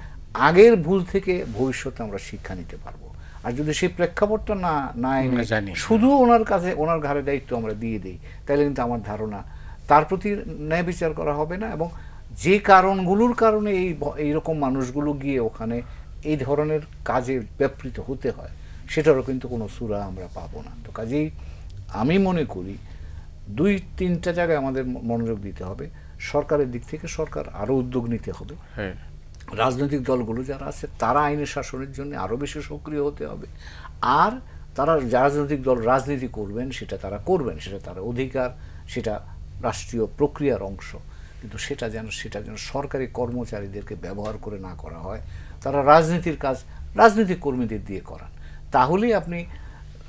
S3: আগের ভুল থেকে ভবিষ্যতে আমরা শিক্ষা নিতে পারবো। আর যদি সেই প্রেক্ষাপটটা না এনে শুধু ওনার ঘাড়ে দায়িত্ব আমরা দিয়ে দিই, তাহলে কিন্তু আমার ধারণা তার প্রতি ন্যায় বিচার করা হবে না, এবং যে কারণগুলোর কারণে এইরকম মানুষগুলো গিয়ে ওখানে এই ধরনের কাজে ব্যাপৃত হতে হয় সেটারও কিন্তু কোনো সূরা আমরা পাবো না। তো কাজেই আমি মনে করি 2-3টা জায়গায় আমাদের মনোযোগ দিতে হবে। সরকারের দিক থেকে সরকার আরো উদ্যোগ নিতে হবে, রাজনৈতিক দলগুলো যারা আছে তারা আইনের শাসনের জন্য আরো বেশি সক্রিয় হতে হবে, আর তারা রাজনৈতিক দল রাজনীতি করবেন সেটা তারা করবেন, সেটা তার অধিকার, সেটা রাষ্ট্রীয় প্রক্রিয়ার অংশ, কিন্তু সেটা যেন সরকারি কর্মচারীদেরকে ব্যবহার করে না করা হয়। তারা রাজনীতির কাজ রাজনৈতিক কর্মীদের দিয়ে করান, তাহলেই আপনি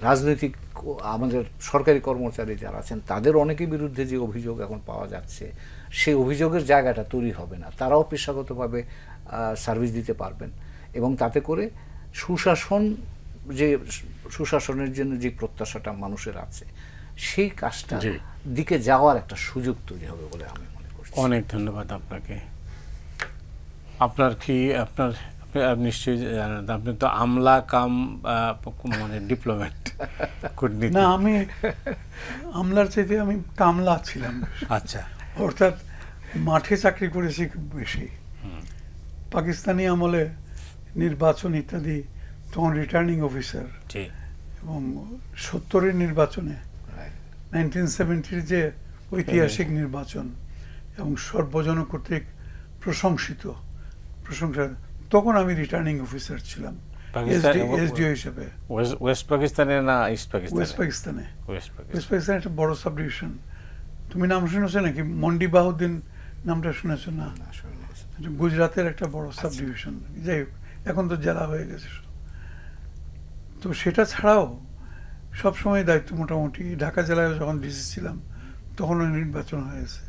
S3: রাজনৈতিক আমাদের সরকারি কর্মচারী যারা আছেন তাদের অনেকের বিরুদ্ধে যে অভিযোগ এখন পাওয়া যাচ্ছে সেই অভিযোগের জায়গাটা তৈরি হবে না, তারাও পেশাগতভাবে সার্ভিস দিতে পারবেন, এবং তাতে করে সুশাসনের জন্য যে প্রত্যাশাটা মানুষের আছে সেই কাজটা দিকে যাওয়ার একটা সুযোগ তৈরি হবে বলে আমি মনে করছি।
S1: অনেক ধন্যবাদ আপনাকে। আপনার নিশ্চয়ই জানেন, আপনি তো আমলা কাম মানে ডিপ্লোম্যাট, কূটনীতি।
S2: না, আমি আমলার চাইতে আমি কামলা ছিলাম।
S1: আচ্ছা,
S2: অর্থাৎ মাঠে চাকরি করেছি খুব বেশি। পাকিস্তানি আমলে নির্বাচন ইত্যাদি তখন রিটার্নিং অফিসার, এবং 70-এর নির্বাচনে 1970-র যে ঐতিহাসিক নির্বাচন এবং সর্বজন কর্তৃক প্রশংসা, তখন আমি রিটার্নিং অফিসার ছিলাম এসডিও হিসেবে।
S1: ওয়েস্ট পাকিস্তানে না ইস্ট পাকিস্তানে?
S2: ওয়েস্ট পাকিস্তানে। ওয়েস্ট পাকিস্তানে একটা বড় সাব ডিভিশন। তুমি নাম শুনেছো নাকি? মন্ডি বাহুদ্দিন নামটা শুনেছো না? গুজরাতের একটা বড় সাব ডিভিশন। যাই হোক, এখন তো জেলা হয়ে গেছে। তো সেটা ছাড়াও সবসময় দায়িত্ব মোটামুটি ঢাকা জেলায় যখন ডিসি ছিলাম তখনও নির্বাচন হয়েছে।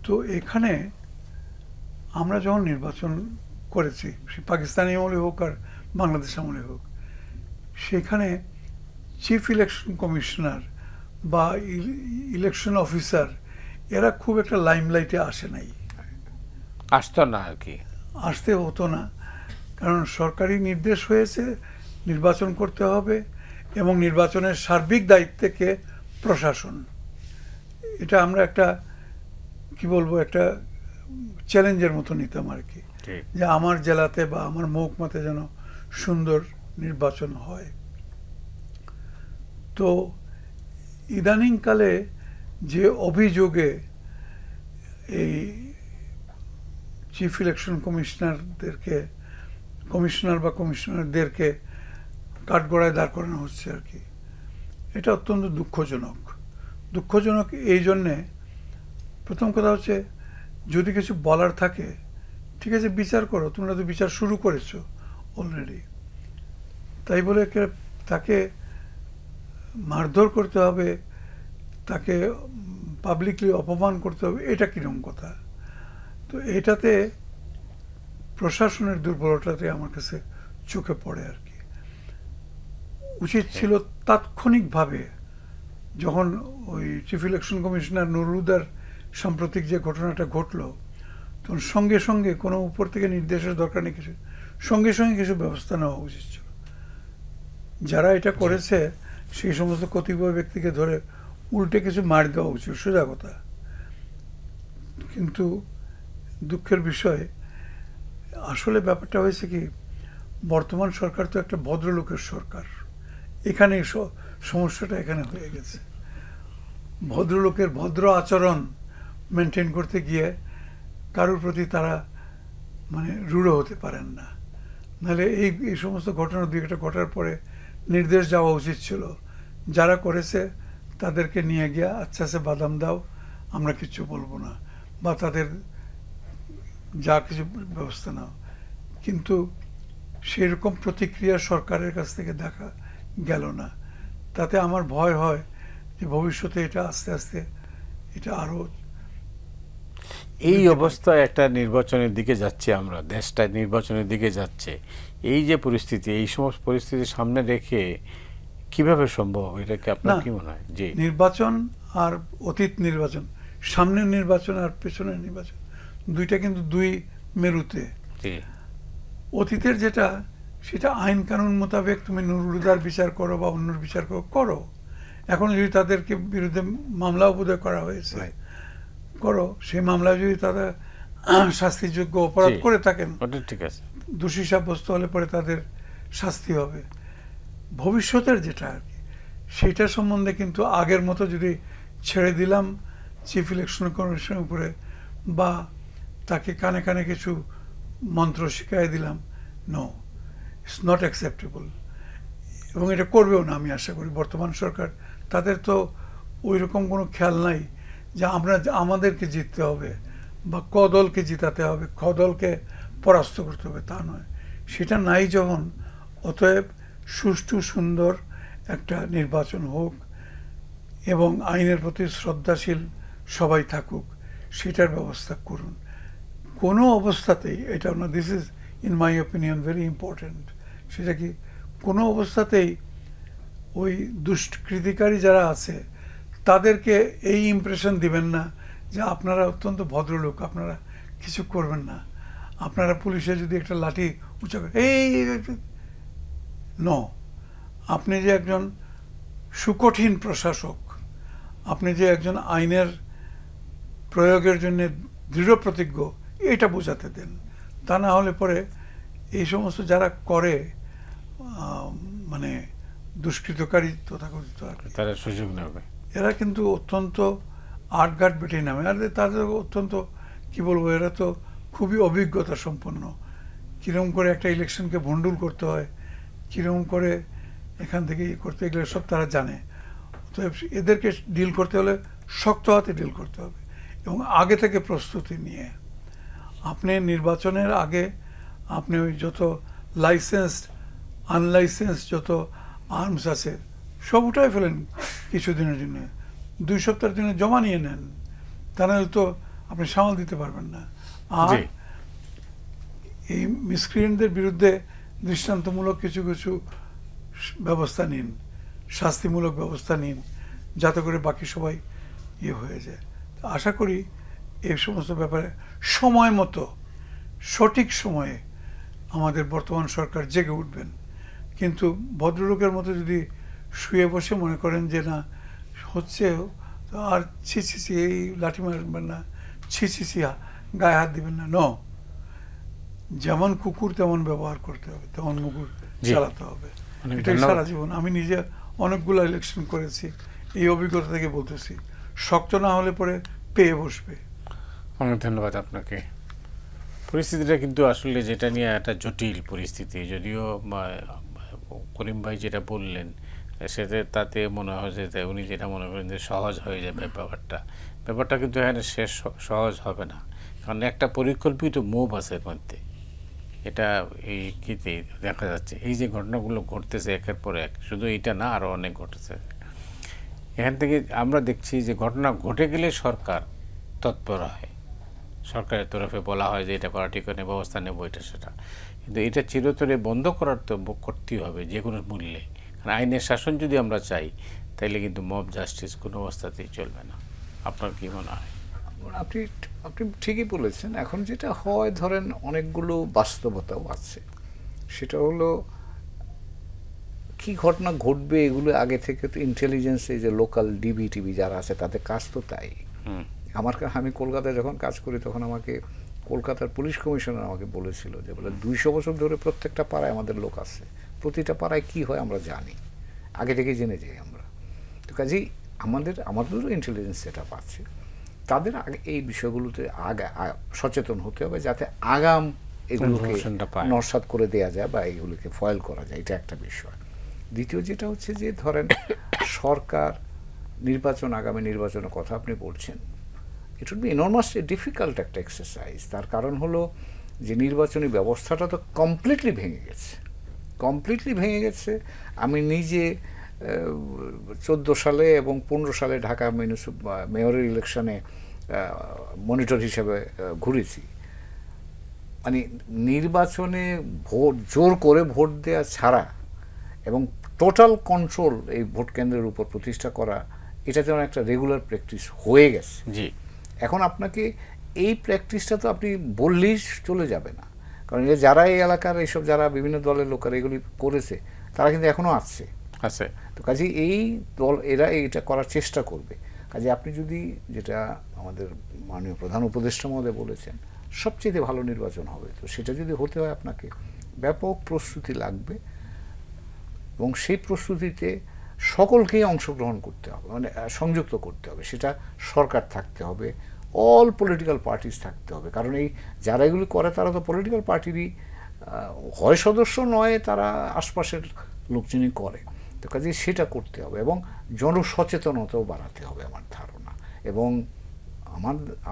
S2: তো এখানে আমরা যখন নির্বাচন করেছি, সে পাকিস্তানি আমলে হোক আর বাংলাদেশ আমলে হোক, সেখানে চিফ ইলেকশন কমিশনার বা ইলেকশন অফিসার এরা খুব একটা লাইমলাইটে আসে নাই,
S1: আসতো না আর কি,
S2: আসতে হতো না। কারণ সরকারি নির্দেশ হয়েছে নির্বাচন করতে হবে, এবং নির্বাচনের সার্বিক দায়িত্বকে প্রশাসন। এটা আমরা একটা কি বলবো, একটা চ্যালেঞ্জের মতো নিতাম আর কি, যে আমার জেলাতে বা আমার মহকুমাতে যেন সুন্দর নির্বাচন হয়। তো ইদানিংকালে যে অভিযোগে এই চিফ ইলেকশন কমিশনারদেরকে কাঠগড়ায় দাঁড় করানো হচ্ছে আর কি, এটা অত্যন্ত দুঃখজনক। এই জন্যে প্রথম কথা হচ্ছে, যদি কিছু বলার থাকে ঠিক আছে বিচার করো, তোমরা তো বিচার শুরু করেছো অলরেডি, তাই বলে তাকে মারধর করতে হবে, তাকে পাবলিকলি অপমান করতে হবে, এটা কিরকম কথা? তো এটাতে প্রশাসনের দুর্বলতাতে আমার কাছে চোখে পড়ে আর কি। উচিত ছিল তাৎক্ষণিকভাবে যখন ওই চিফ ইলেকশন কমিশনার নুরুদার সাম্প্রতিক যে ঘটনাটা ঘটলো, তখন সঙ্গে সঙ্গে কোনো উপর থেকে নির্দেশের দরকার নেই কিছু, সঙ্গে সঙ্গে কিছু ব্যবস্থা নেওয়া উচিত ছিল। যারা এটা করেছে সেই সমস্ত কতিপয় ব্যক্তিকে ধরে উল্টে কিছু মার দেওয়া উচিত, সোজা কথা। কিন্তু দুঃখের বিষয়, আসলে ব্যাপারটা হয়েছে কি, বর্তমান সরকার তো একটা ভদ্রলোকের সরকার। এখানে সমস্যাটা এখানে হয়ে গেছে। ভদ্রলোকের ভদ্র আচরণ মেনটেন করতে গিয়ে কারোর প্রতি তারা মানে রূঢ় হতে পারেন না। নাহলে এই সমস্ত ঘটনা দুই একটা ঘটার পরে নির্দেশ যাওয়া উচিত ছিল, যারা করেছে তাদেরকে নিয়ে গিয়ে আচ্ছা সে বাদাম দাও, আমরা কিছু বলবো না, বা তাদের যা কিছু ব্যবস্থা নাও। কিন্তু সেরকম প্রতিক্রিয়া সরকারের কাছ থেকে দেখা গেল না। তাতে আমার ভয় হয় যে ভবিষ্যতে এটা আস্তে আস্তে এটা আরো
S1: এই অবস্থায় একটা নির্বাচনের দিকে যাচ্ছে, আমরা দেশটা নির্বাচনের দিকে যাচ্ছে। এই যে পরিস্থিতি, এই সমস্ত পরিস্থিতি সামনে রেখে কিভাবে সম্ভব, এটাকে আপনার কি মনে হয়? যে
S2: নির্বাচন আর অতীত নির্বাচন, সামনের নির্বাচন আর পেছনের নির্বাচন, দুইটা কিন্তু দুই মেরুতে। অতীতের যেটা, সেটা আইন কানুন মোতাবেক তুমি নুরুদার বিচার করো বা অন্যর বিচার করো। এখন যদি তাদেরকে বিরুদ্ধে মামলা বোধহয় করা হয়েছে, করো, সেই মামলায় যদি তারা শাস্তিযোগ্য অপরাধ করে থাকেন,
S1: ঠিক আছে,
S2: দোষী সাব্যস্ত হলে পরে তাদের শাস্তি হবে। ভবিষ্যতের যেটা আর কি, সেটা সম্বন্ধে কিন্তু আগের মতো যদি ছেড়ে দিলাম চিফ ইলেকশন কমিশনের উপরে, বা তাকে কানে কানে কিছু মন্ত্র শিখাই দিলাম, নো, ইটস নট অ্যাকসেপ্টেবল। এবং এটা করবেও না আমি আশা করি। বর্তমান সরকার, তাদের তো ওই রকম কোনো খেয়াল নাই যে আমাদেরকে জিততে হবে বা ক দলকে জিতাতে হবে, খ দলকে পরাস্ত করতে হবে, তা নয়। সেটা নাই যখন, অতএব সুষ্ঠু সুন্দর একটা নির্বাচন হোক এবং আইনের প্রতি শ্রদ্ধাশীল সবাই থাকুক, সেটার ব্যবস্থা করুন। কোনো অবস্থাতেই এটা না, this is in my opinion very important, সেটা কি, কোনো অবস্থাতেই ওই দুষ্কৃতিকারী যারা আছে তাদেরকে এই ইমপ্রেশন দিবেন না যে আপনারা অত্যন্ত ভদ্রলোক, আপনারা কিছু করবেন না, আপনারা পুলিশে যদি একটা লাঠি উঁচা করে এই ন, আপনি যে একজন সুকঠিন প্রশাসক, আপনি যে একজন আইনের প্রয়োগের জন্য দৃঢ় প্রতিজ্ঞ, এটা বোঝাতে দেন। তা না হলে পরে এই সমস্ত যারা করে মানে দুষ্কৃতকারী তথাকথিত,
S1: তারা সুযোগ নেবে,
S2: এরা কিন্তু অত্যন্ত আটঘাট বেটে নামে। আর তাদের অত্যন্ত কি বলবো, এরা তো খুবই অভিজ্ঞতা সম্পন্ন, কিরকম করে একটা ইলেকশনকে ভণ্ডুল করতে হয়, কিরকম করে এখান থেকে করতে গেলে সব তারা জানে। তো এদেরকে ডিল করতে হলে শক্ত হাতে ডিল করতে হবে এবং আগে থেকে প্রস্তুতি নিয়ে। আপনি নির্বাচনের আগে আপনি ওই যত লাইসেন্সড আনলাইসেন্স যত আর্মস আছে সব উঠাই ফেলেন কিছুদিনের জন্য, 2 সপ্তাহের জন্য জমা নিয়ে নেন, তা নাহলে তো আপনি সামাল দিতে পারবেন না। আর এই মিসক্রিয়েন্টদের বিরুদ্ধে দৃষ্টান্তমূলক কিছু কিছু ব্যবস্থা নিন, শাস্তিমূলক ব্যবস্থা নিন, যাতে করে বাকি সবাই হয়ে যায়। আশা করি এই সমস্ত ব্যাপারে সময় মতো সঠিক সময়ে আমাদের বর্তমান সরকার জেগে উঠবেন। কিন্তু ভদ্রলোকের মতো যদি শুয়ে বসে মনে করেন যে না হচ্ছে, আর ছি ছি ছি এই লাঠি মারবেন না, ছি ছি ছি গায়ে হাত দিবেন না, যেমন কুকুর তেমন ব্যবহার করতে হবে, তেমন মুগুর চালাতে হবে। এটাই সারা জীবন। আমি নিজে অনেকগুলো ইলেকশন করেছি, এই অভিজ্ঞতা থেকে বলতেছি, শক্ত না হলে পরে পেয়ে বসবে।
S1: অনেক ধন্যবাদ আপনাকে। পরিস্থিতিটা কিন্তু আসলে যেটা নিয়ে একটা জটিল পরিস্থিতি, যদিও করিম ভাই যেটা বললেন সেটা তাতে মনে হয় যে উনি যেটা মনে করেন যে সহজ হয়ে যাবে ব্যাপারটা কিন্তু এখানে শেষ সহজ হবে না, কারণ একটা পরিকল্পিত মুভ আছে এর মধ্যে। এটা এই কিতে দেখা যাচ্ছে, এই যে ঘটনাগুলো ঘটতেছে একের পর এক, শুধু এইটা না আরও অনেক ঘটেছে। এখান থেকে আমরা দেখছি যে ঘটনা ঘটে গেলে সরকার তৎপর হয়, সরকারের তরফে বলা হয় যে এটা করা ঠিক নেই, ব্যবস্থা নেব, এটা সেটা। কিন্তু এটা চিরতরে বন্ধ করার তো করতেই হবে যে কোনো মূল্যে। কারণ আইনের শাসন যদি আমরা চাই, তাইলে কিন্তু মব জাস্টিস কোনো অবস্থাতেই চলবে না। আপনার কি মনে হয়?
S3: আপনি আপনি ঠিকই বলেছেন। এখন যেটা হয়, ধরেন অনেকগুলো বাস্তবতাও আছে। সেটা হলো কি ঘটনা ঘটবে এগুলো আগে থেকে তো ইন্টেলিজেন্স, এই যে লোকাল ডিবি টিভি যারা আছে তাদের কাজ তো তাই। আমি কলকাতায় যখন কাজ করি তখন আমাকে কলকাতার পুলিশ কমিশনার আমাকে বলেছিল যে বলে 200 বছর ধরে প্রত্যেকটা পাড়ায় আমাদের লোক আছে, প্রতিটা পাড়ায় কি হয় আমরা জানি, আগে থেকে জেনে যাই আমরা। তো কাজেই আমাদেরও ইন্টেলিজেন্স সেট আপ আছে, তাদের আগে এই বিষয়গুলোতে সচেতন হতে হবে যাতে আগাম এগুলোকে নস্যাৎ করে দেওয়া যায় বা এগুলোকে ফয়েল করা যায়, এটা একটা বিষয়। দ্বিতীয় যেটা হচ্ছে যে ধরেন সরকার নির্বাচন, আগামী নির্বাচনের কথা আপনি বলছেন, ইট উড বি এনর্মাসলি ডিফিকাল্ট একটা এক্সারসাইজ। তার কারণ হলো যে নির্বাচনী ব্যবস্থাটা তো কমপ্লিটলি ভেঙে গেছে। আমি নিজে 14 সালে এবং 15 সালে ঢাকা মেয়রের ইলেকশনে মনিটর হিসেবে ঘুরেছি। মানে নির্বাচনে জোর করে ভোট দেওয়া ছাড়া এবং টোটাল কন্ট্রোল এই ভোট কেন্দ্রের উপর প্রতিষ্ঠা করা, এটা যেন একটা রেগুলার প্র্যাকটিস হয়ে গেছে।
S1: জি,
S3: এখন আপনাকে এই প্র্যাকটিসটা তো আপনি বললেই চলে যাবে না, কারণ যারা এই এলাকার এইসব যারা বিভিন্ন দলের লোকেরা এগুলি করেছে তারা কিন্তু এখনো আছে। তো কাজে এই দল এরা এইটা করার চেষ্টা করবে। কাজে আপনি যদি, যেটা আমাদের মাননীয় প্রধান উপদেষ্টা মহোদয় বলেছেন, সবচেয়ে ভালো নির্বাচন হবে, তো সেটা যদি হতে হয় আপনাকে ব্যাপক প্রস্তুতি লাগবে এবং সেই প্রস্তুতিতে সকলকেই অংশগ্রহণ করতে হবে, মানে সংযুক্ত করতে হবে। সেটা সরকার থাকতে হবে, অল পলিটিক্যাল পার্টিস থাকতে হবে, কারণ এই যারা এগুলি করে তারা তো পলিটিক্যাল পার্টিরই হয় সদস্য নয়, তারা আশপাশের লোকজনই করে। তো কাজে সেটা করতে হবে এবং জনসচেতনতাও বাড়াতে হবে আমার ধারণা। এবং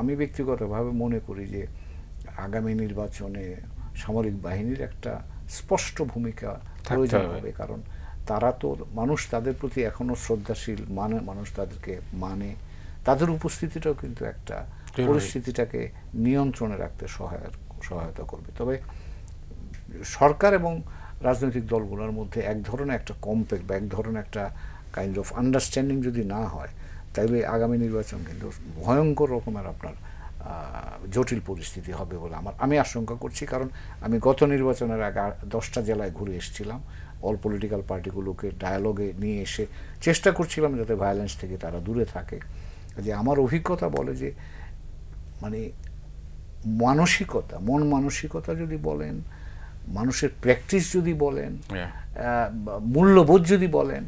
S3: আমি ব্যক্তিগতভাবে মনে করি যে আগামী নির্বাচনে সামরিক বাহিনীর একটা স্পষ্ট ভূমিকা প্রয়োজন হবে, কারণ তারা তো মানুষ তাদের প্রতি এখনো শ্রদ্ধাশীল, মানুষ তাদেরকে তাদের উপস্থিতিটাও কিন্তু একটা পরিস্থিতিটাকে নিয়ন্ত্রণে রাখতে সহায়তা করবে। তবে সরকার এবং রাজনৈতিক দলগুলোর মধ্যে এক ধরনের একটা কম্প্যাক্ট বা এক ধরনের একটা কাইন্ড অফ আন্ডারস্ট্যান্ডিং যদি না হয়, তাহলে আগামী নির্বাচন কিন্তু ভয়ঙ্কর রকমের আপনার জটিল পরিস্থিতি হবে বলে আমি আশঙ্কা করছি। কারণ আমি গত নির্বাচনের আগে 10টা জেলায় ঘুরে এসেছিলাম, অল পলিটিক্যাল পার্টিগুলোকে ডায়ালগে নিয়ে এসে চেষ্টা করছিলাম যাতে ভায়োলেন্স থেকে তারা দূরে থাকে। যে আমার অভিজ্ঞতা বলে যে মানে মন মানসিকতা যদি বলেন, মানুষের প্র্যাকটিস যদি বলেন, মূল্যবোধ যদি বলেন,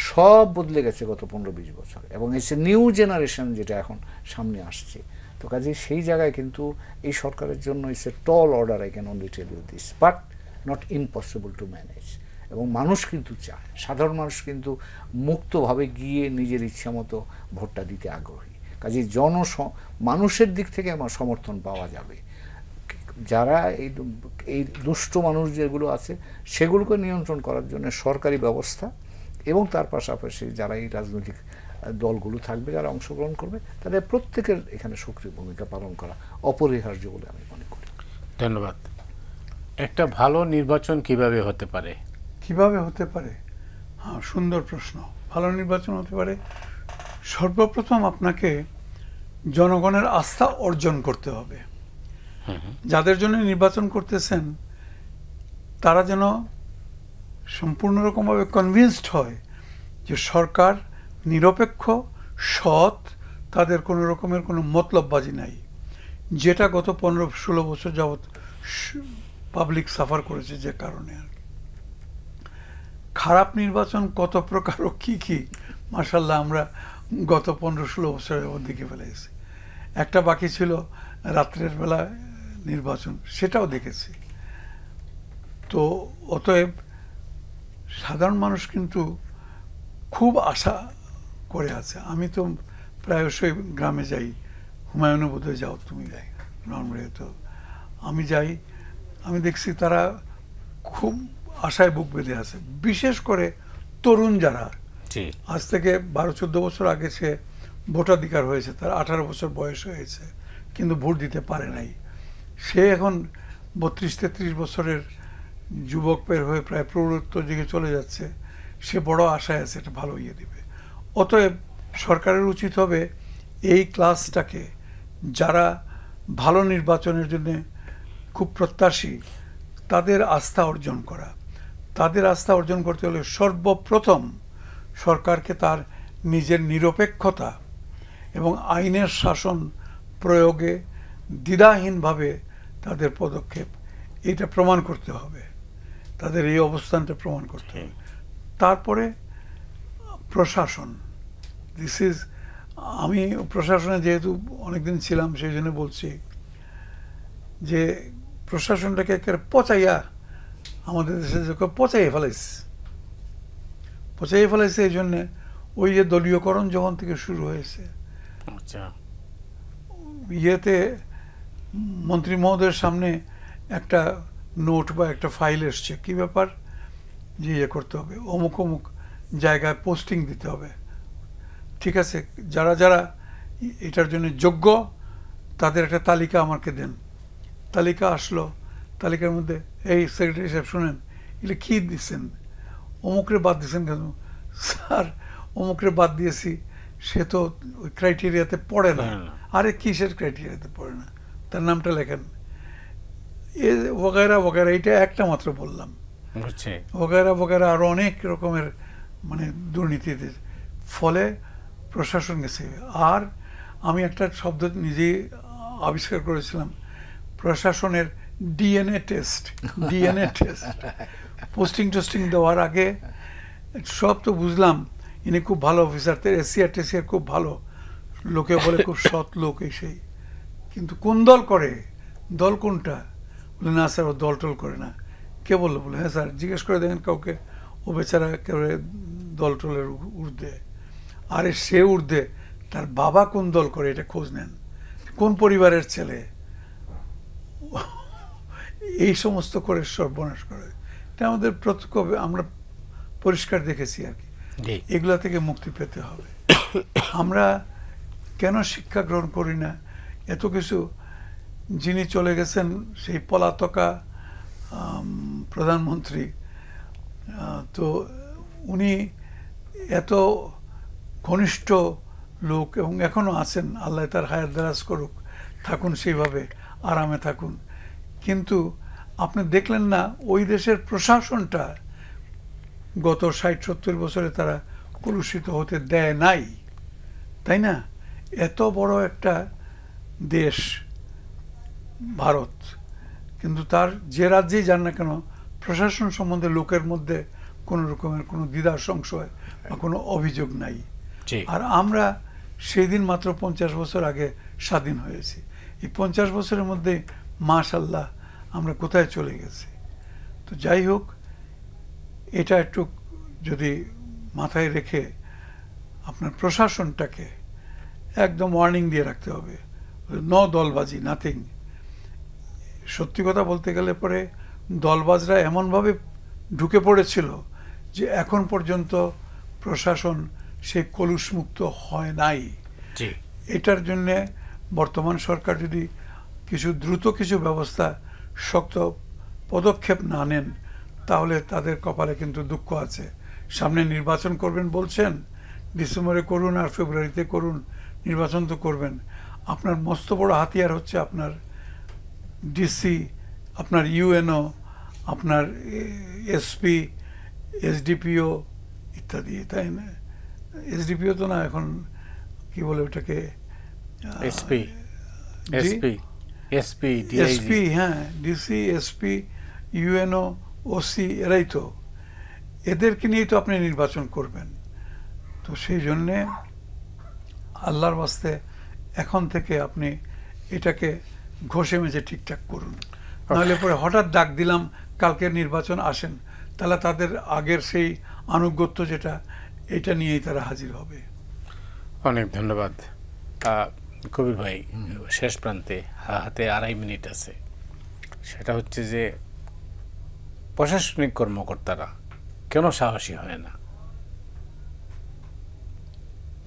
S3: সব বদলে গেছে গত 15-20 বছর। এবং এসে নিউ জেনারেশন যেটা এখন সামনে আসছে, তো কাজে সেই জায়গায় কিন্তু এই সরকারের জন্য it's a tall order, I can only tell you this, but not impossible to manage. এবং মানুষ কিন্তু চায়, সাধারণ মানুষ কিন্তু মুক্তভাবে গিয়ে নিজের ইচ্ছা মতো ভোটটা দিতে আগ্রহী। কাজে মানুষের দিক থেকে আমার সমর্থন পাওয়া যাবে। যারা এই দুষ্ট মানুষ যেগুলো আছে সেগুলোকে নিয়ন্ত্রণ করার জন্য সরকারি ব্যবস্থা এবং তার পাশাপাশি যারা এই রাজনৈতিক দলগুলো থাকবে, যারা অংশগ্রহণ করবে, তাদের প্রত্যেকের এখানে সক্রিয় ভূমিকা পালন করা অপরিহার্য বলে আমি মনে করি।
S1: ধন্যবাদ। একটা ভালো নির্বাচন কিভাবে হতে পারে?
S2: হ্যাঁ, সুন্দর প্রশ্ন। ভালো নির্বাচন হতে পারে, সর্বপ্রথম আপনাকে জনগণের আস্থা অর্জন করতে হবে। যাদের জন্য নির্বাচন করতেছেন তারা যেন সম্পূর্ণ রকমভাবে কনভিন্সড হয় যে সরকার নিরপেক্ষ, সৎ, তাদের কোনো রকমের কোনো মতলববাজি নাই, যেটা গত 15-16 বছর যাবৎ পাবলিক সাফার করেছে। যে কারণে আর খারাপ নির্বাচন কত প্রকার ও কি মাশাআল্লাহ আমরা গত 15-16 বছর যাবৎ দেখে ফেলেছি। একটা বাকি ছিল রাত্রের বেলা নির্বাচন, সেটাও দেখেছি। তো অতএব সাধারণ মানুষ কিন্তু খুব আশা করে আছে। আমি তো প্রায়শই গ্রামে যাই, হুমায়ুনে বোধহয় যাও তুমি, নর্মরে তো আমি যাই, আমি দেখছি তারা খুব আশায় বুক বেঁধে আছে। বিশেষ করে তরুণ যারা আজ থেকে 12-14 বছর আগে সে ভোটাধিকার হয়েছে, তার 18 বছর বয়স হয়েছে কিন্তু ভোট দিতে পারে নাই, সে এখন 32-33 বছরের যুবক পের হয়ে প্রায় প্রৌঢ়ত্ব দিকে চলে যাচ্ছে। সে বড় আশায় আছে এটা ভালো ইয়ে দিবে। অতএব সরকারের উচিত হবে এই ক্লাসটাকে, যারা ভালো নির্বাচনের জন্য খুব প্রত্যাশী, তাদের আস্থা অর্জন করা। তাদের আস্থা অর্জন করতে হলে সর্বপ্রথম সরকারকে তার নিজের নিরপেক্ষতা এবং আইনের শাসন প্রয়োগে দ্বিধাহীনভাবে তাদের পদক্ষেপ, এটা প্রমাণ করতে হবে, তাদের এই অবস্থানটা প্রমাণ করতে হবে। তারপরে প্রশাসন, দিস ইজ, আমি প্রশাসনে যেহেতু অনেকদিন ছিলাম সেই জন্য বলছি যে প্রশাসনটাকে একেবারে পচাইয়া আমাদের দেশে পচাইয়ে ফেলাইছে এই জন্যে ওই যে দলীয়করণ যখন থেকে শুরু হয়েছে, ইয়েতে মন্ত্রী মহোদয়ের সামনে একটা নোট বা একটা ফাইল এসছে, কি ব্যাপার, যে ইয়ে করতে হবে, অমুক অমুক জায়গায় পোস্টিং দিতে হবে, ঠিক আছে, যারা যারা এটার জন্য যোগ্য তাদের একটা তালিকা আমাকে দেন। তালিকা আসলো, তালিকার মধ্যে এই সেক্রেটারি সাহেব শুনেন, এগুলো কী দিচ্ছেন, অমুকরে বাদ দিচ্ছেন কেন? স্যার অমুকরে বাদ দিয়েছি, সে তো ওই ক্রাইটেরিয়াতে পড়ে না। আরে কিসের ক্রাইটেরিয়াতে পড়ে না, তার নামটা লেখেন, এ বগেরা বগেরা, এটা একটা মাত্র বললাম, বগেরা বগেরা আরো অনেক রকমের মানে দুর্নীতিতে, ফলে প্রশাসন গেছে। আর আমি একটা শব্দ নিজেই আবিষ্কার করেছিলাম, প্রশাসনের ডিএনএ টেস্ট। পোস্টিং টোস্টিং দেওয়ার আগে সব তো বুঝলাম ইনি খুব ভালো অফিসার, এসিআর টেসিআর খুব ভালো, লোকে বলে খুব সৎ লোক এই সেই, কিন্তু কোন দল করে, দল কোনটা? বলে না স্যার ও দল টল করে না। কে বললো? বলে হ্যাঁ স্যার, জিজ্ঞেস করে দেখেন কাউকে, ও বেচারা একেবারে দল টলের ঊর্ধ্বে। আরে সে ঊর্ধ্বে, তার বাবা কোন দল করে এটা খোঁজ নেন, কোন পরিবারের ছেলে, এই সমস্ত করে সর্বনাশ করে। এটা আমাদের প্রত্যক্ষ আমরা পরিষ্কার দেখেছি আর কি। এগুলা থেকে মুক্তি পেতে হবে। আমরা কেন শিক্ষা গ্রহণ করি না? এত কিছু, যিনি চলে গেছেন সেই পলাতকা প্রধানমন্ত্রী, তো উনি এত ঘনিষ্ঠ লোক এবং এখনো আছেন, আল্লাহ তার হায়াত দারাজ করুক, থাকুন সেইভাবে আরামে থাকুন, কিন্তু আপনি দেখলেন না ওই দেশের প্রশাসনটা গত ৬০-৭০ বছরে তারা কলুষিত হতে দেয় নাই, তাই না? এত বড় একটা দেশ ভারত, কিন্তু তার যে রাজ্যেই যান না কেন প্রশাসন সম্বন্ধে লোকের মধ্যে কোনো রকমের কোনো দ্বিধা সংশয় বা কোনো অভিযোগ নাই। আর আমরা সেই দিন মাত্র ৫০ বছর আগে স্বাধীন হয়েছি, এই ৫০ বছরের মধ্যে মাশাআল্লাহ আমরা কোথায় চলে গেছি। তো যাই হোক, এটা একটু যদি মাথায় রেখে আপনার প্রশাসনটাকে একদম ওয়ার্নিং দিয়ে রাখতে হবে, নো দলবাজি, নাথিং। সত্যি কথা বলতে গেলে পরে দলবাজরা এমনভাবে ঢুকে পড়েছিল যে এখন পর্যন্ত প্রশাসন সেই কলুষমুক্ত হয় নাই। এটার জন্যে বর্তমান সরকার যদি কিছু দ্রুত কিছু ব্যবস্থা, শক্ত পদক্ষেপ না নেন, তাহলে তাদের কপালে কিন্তু দুঃখ আছে। সামনে নির্বাচন করবেন বলছেন, ডিসেম্বরে করুন আর ফেব্রুয়ারিতে করুন, নির্বাচন তো করবেন। আপনার মস্ত বড় হাতিয়ার হচ্ছে আপনার ডিসি, আপনার ইউএনও, আপনার এসপি, এসডিপিও ইত্যাদি, তাই না? এসডিপিও তো না, এখন কি বলে ওটাকে,
S1: এসপি,
S2: হ্যাঁ, ডিসি, এসপি, ইউএনও, ওসি, এরাই তো, এদেরকে নিয়েই তো আপনি নির্বাচন করবেন। তো সেই জন্যে আল্লাহর বাস্তে এখন থেকে আপনি এটাকে ঘষে মেজে ঠিকঠাক করুন, নাহলে পরে হঠাৎ ডাক দিলাম কালকের নির্বাচন আসেন, তাহলে তাদের আগের সেই আনুগত্য যেটা, এটা নিয়েই তারা হাজির হবে।
S1: অনেক ধন্যবাদ কবির ভাই। শেষ প্রান্তে হাতে ২.৫ মিনিট আছে, সেটা হচ্ছে যে প্রশাসনিক কর্মকর্তারা কেন সাহসী হয় না?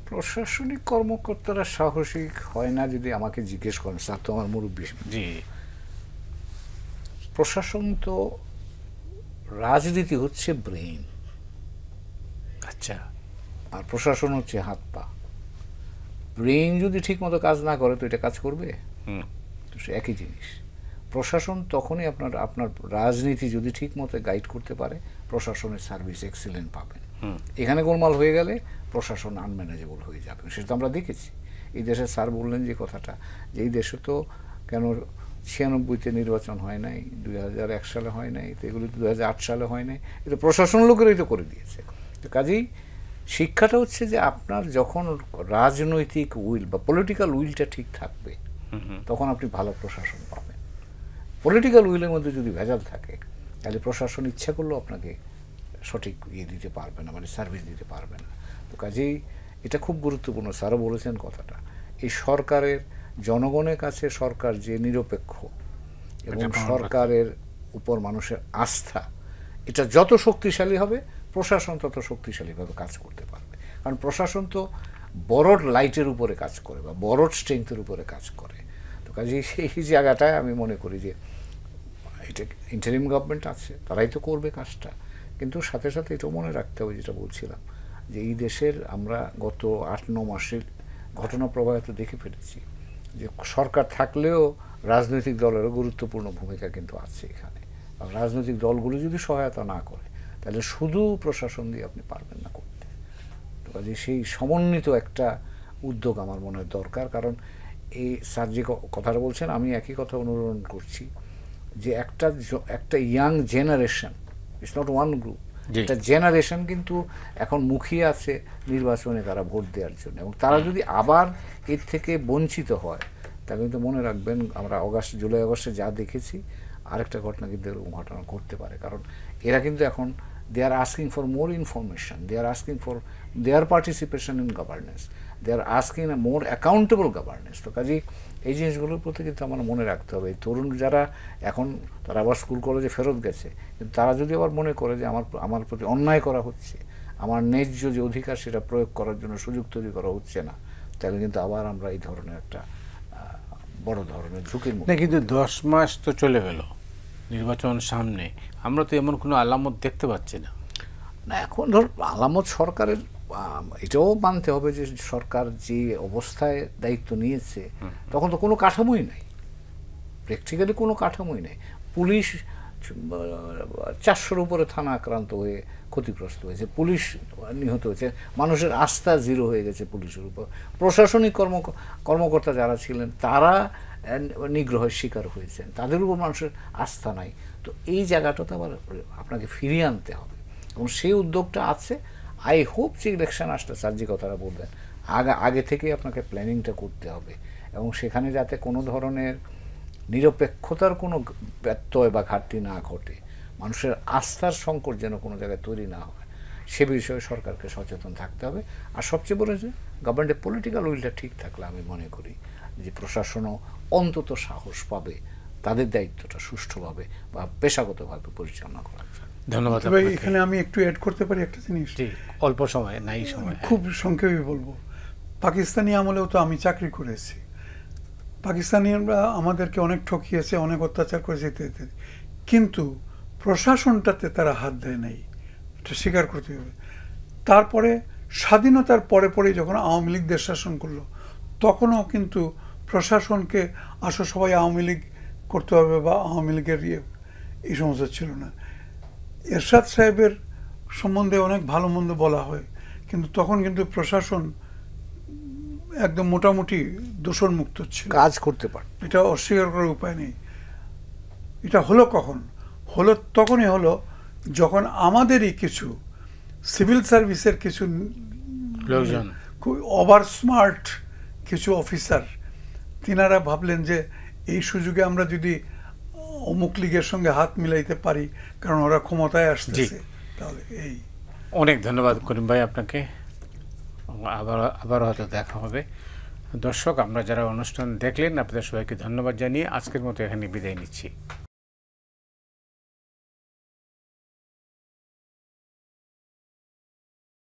S3: প্রশাসনিক কর্মকর্তারা সাহসী হয় না যদি আমাকে জিজ্ঞেস করেন, স্যার তো আমার মুরব্বী।
S1: জি,
S3: প্রশাসন তো, রাজনীতি হচ্ছে ব্রেইন।
S1: আচ্ছা,
S3: আর প্রশাসন হচ্ছে হাত পা। ব্রেইন যদি ঠিক মতো কাজ না করে তো এটা কাজ করবে? তো সে একই জিনিস। প্রশাসন তখনই আপনার রাজনীতি যদি ঠিক মতো গাইড করতে পারে, প্রশাসনের সার্ভিস এক্সিলেন্ট পাবেন। এখানে গোলমাল হয়ে গেলে প্রশাসন আনম্যানেজেবল হয়ে যাবে, সেটা তো আমরা দেখেছি। এই দেশে স্যার বললেন যে কথাটা, যে এই দেশে তো কেন 96-তে নির্বাচন হয় নাই, 2001 সালে হয় নাই, তো এগুলো তো 2008 সালে হয় নাই, এটা প্রশাসন লোকেরাই তো করে দিয়েছে। তো কাজেই শিক্ষাটা হচ্ছে যে আপনার যখন রাজনৈতিক উইল বা পলিটিক্যাল উইলটা ঠিক থাকবে, তখন আপনি ভালো প্রশাসন পাবেন। পলিটিক্যাল উইলের মধ্যে যদি ভেজাল থাকে, তাহলে প্রশাসন ইচ্ছা করলেও আপনাকে সঠিক দিতে পারবে না, মানে সার্ভিস দিতে পারবে না। তো কাজেই এটা খুব গুরুত্বপূর্ণ, স্যারও বলেছেন কথাটা। এই সরকারের, জনগণের কাছে সরকার যে নিরপেক্ষ এবং সরকারের উপর মানুষের আস্থা, এটা যত শক্তিশালী হবে, প্রশাসন তত শক্তিশালীভাবে কাজ করতে পারবে। কারণ প্রশাসন তো বড় লাইটের উপরে কাজ করে বা বড় স্ট্রেংথের উপরে কাজ করে। তো কাজেই সেই জায়গাটায় আমি মনে করি যে এটা ইন্টারিম গভর্নমেন্ট আছে, তারাই তো করবে কাজটা। কিন্তু সাথে সাথে এটাও মনে রাখতে হবে, যেটা বলছিলাম, যে এই দেশের আমরা গত 8-9 মাসের ঘটনা প্রবাহ তো দেখে ফেলেছি যে সরকার থাকলেও রাজনৈতিক দলেরও গুরুত্বপূর্ণ ভূমিকা কিন্তু আছে এখানে। আর রাজনৈতিক দলগুলো যদি সহায়তা না করে, তাহলে শুধু প্রশাসন দিয়ে আপনি পারবেন না করতে। তো কাজে সেই সমন্বিত একটা উদ্যোগ আমার মনে হয় দরকার। কারণ এই স্যার যে কথাটা বলছেন, আমি একই কথা অনুসরণ করছি, যে একটা young generation, it's not one group, একটা জেনারেশন কিন্তু এখন মুখিয়ে আছে নির্বাচনে তারা ভোট দেওয়ার জন্য। এবং তারা যদি আবার এর থেকে বঞ্চিত হয়, তাহলে কিন্তু মনে রাখবেন, আমরা জুলাই আগস্টে যা দেখেছি, আরেকটা ঘটনা কিন্তু এরকম ঘটনা ঘটতে পারে। কারণ এরা কিন্তু এখন they are asking for more information, they are asking for their participation in governance, they are asking a more accountable governance. তো কাজেই এই জিনিসগুলোর প্রতি কিন্তু আমার মনে রাখতে হবে। এই তরুণ যারা এখন, তারা আবার স্কুল কলেজে ফেরত গেছে, কিন্তু তারা যদি আবার মনে করে যে আমার প্রতি অন্যায় করা হচ্ছে, আমার ন্যায্য যে অধিকার সেটা প্রয়োগ করার জন্য সুযোগ তৈরি করা হচ্ছে না, তাহলে কিন্তু আবার আমরা এই ধরনের একটা বড় ধরনের ঝুঁকির মুখে।
S1: কিন্তু 10 মাস তো চলে গেল, নির্বাচন সামনে, আমরা তো এমন কোনো আলামত দেখতে পাচ্ছি না।
S3: না, এখন ধর আলামত সরকারের, এটাও মানতে হবে যে সরকার যে অবস্থায় দায়িত্ব নিয়েছে, তখন তো কোনো কাঠামোই নাই, প্র্যাকটিক্যালি কোনো কাঠামোই নেই। পুলিশ 400-র উপরে থানা আক্রান্ত হয়ে ক্ষতিগ্রস্ত হয়েছে, পুলিশ নিহত হয়েছে, মানুষের আস্থা জিরো হয়ে গেছে পুলিশের উপর। প্রশাসনিক কর্মকর্তা যারা ছিলেন, তারা নিগ্রহের শিকার হয়েছেন, তাদের উপর মানুষের আস্থা নাই। তো এই জায়গাটা তো আবার আপনাকে ফিরিয়ে আনতে হবে, এবং সেই উদ্যোগটা আছে। আই হোপ যে ইলেকশন আসলে স্যার যে কথাটা বলবেন, আগে থেকেই আপনাকে প্ল্যানিংটা করতে হবে, এবং সেখানে যাতে কোনো ধরনের নিরপেক্ষতার কোনো ব্যত্যয় বা ঘাটতি না ঘটে, মানুষের আস্থার সংকট যেন কোনো জায়গায় তৈরি না হয়, সে বিষয়ে সরকারকে সচেতন থাকতে হবে। আর সবচেয়ে বড় যে গভর্নমেন্টের পলিটিক্যাল উইলটা ঠিক থাকলে আমি মনে করি যে প্রশাসনও অন্তত সাহস পাবে তাদের দায়িত্বটা সুষ্ঠুভাবে বা পেশাগতভাবে পরিচালনা করার জন্য।
S1: ধন্যবাদ।
S2: এখানে আমি একটু অ্যাড করতে পারি একটা জিনিস,
S1: অল্প সময় নাই, সময়
S2: খুব সংক্ষেপে বলবো। পাকিস্তানি আমলেও তো আমি চাকরি করেছি, পাকিস্তানিরা আমাদেরকে অনেক ঠকিয়েছে, অনেক অত্যাচার করেছে ইত্যাদি, কিন্তু প্রশাসনটাতে তারা হাত দেয় নাই, এটা স্বীকার করতে হবে। তারপরে স্বাধীনতার পরে পরে যখন আওয়ামী লীগ দেশ শাসন করলো, তখনও কিন্তু প্রশাসনকে আসো সবাই আওয়ামী লীগ করতে হবে বা আওয়ামী লীগের এই সমস্ত ছিল না। এরশাদ সাহেবের সম্বন্ধে অনেক ভালো মন্দ বলা হয়, কিন্তু তখন কিন্তু প্রশাসন একদম মোটামুটি দূষণ মুক্ত ছিল,
S3: কাজ করতে পারে,
S2: এটা অস্বীকার করার উপায় নেই। এটা হলো কখন হলো? তখনই হলো যখন আমাদেরই কিছু সিভিল সার্ভিসের কিছু
S1: লোকজন,
S2: ওভার স্মার্ট কিছু অফিসার, তিনারা ভাবলেন যে এই সুযোগে আমরা যদি অমুক লীগের সঙ্গে হাত মিলাইতে পারি, কারণ ওরা ক্ষমতায় আসতেছে, তাহলে এই।
S1: অনেক ধন্যবাদ করিম ভাই আপনাকে, আবার হয়তো দেখা হবে। দর্শক, আমরা যারা অনুষ্ঠান দেখলেন, আপনাদের সবাইকে ধন্যবাদ জানিয়ে আজকের মতো এখানে বিদায় নিচ্ছি।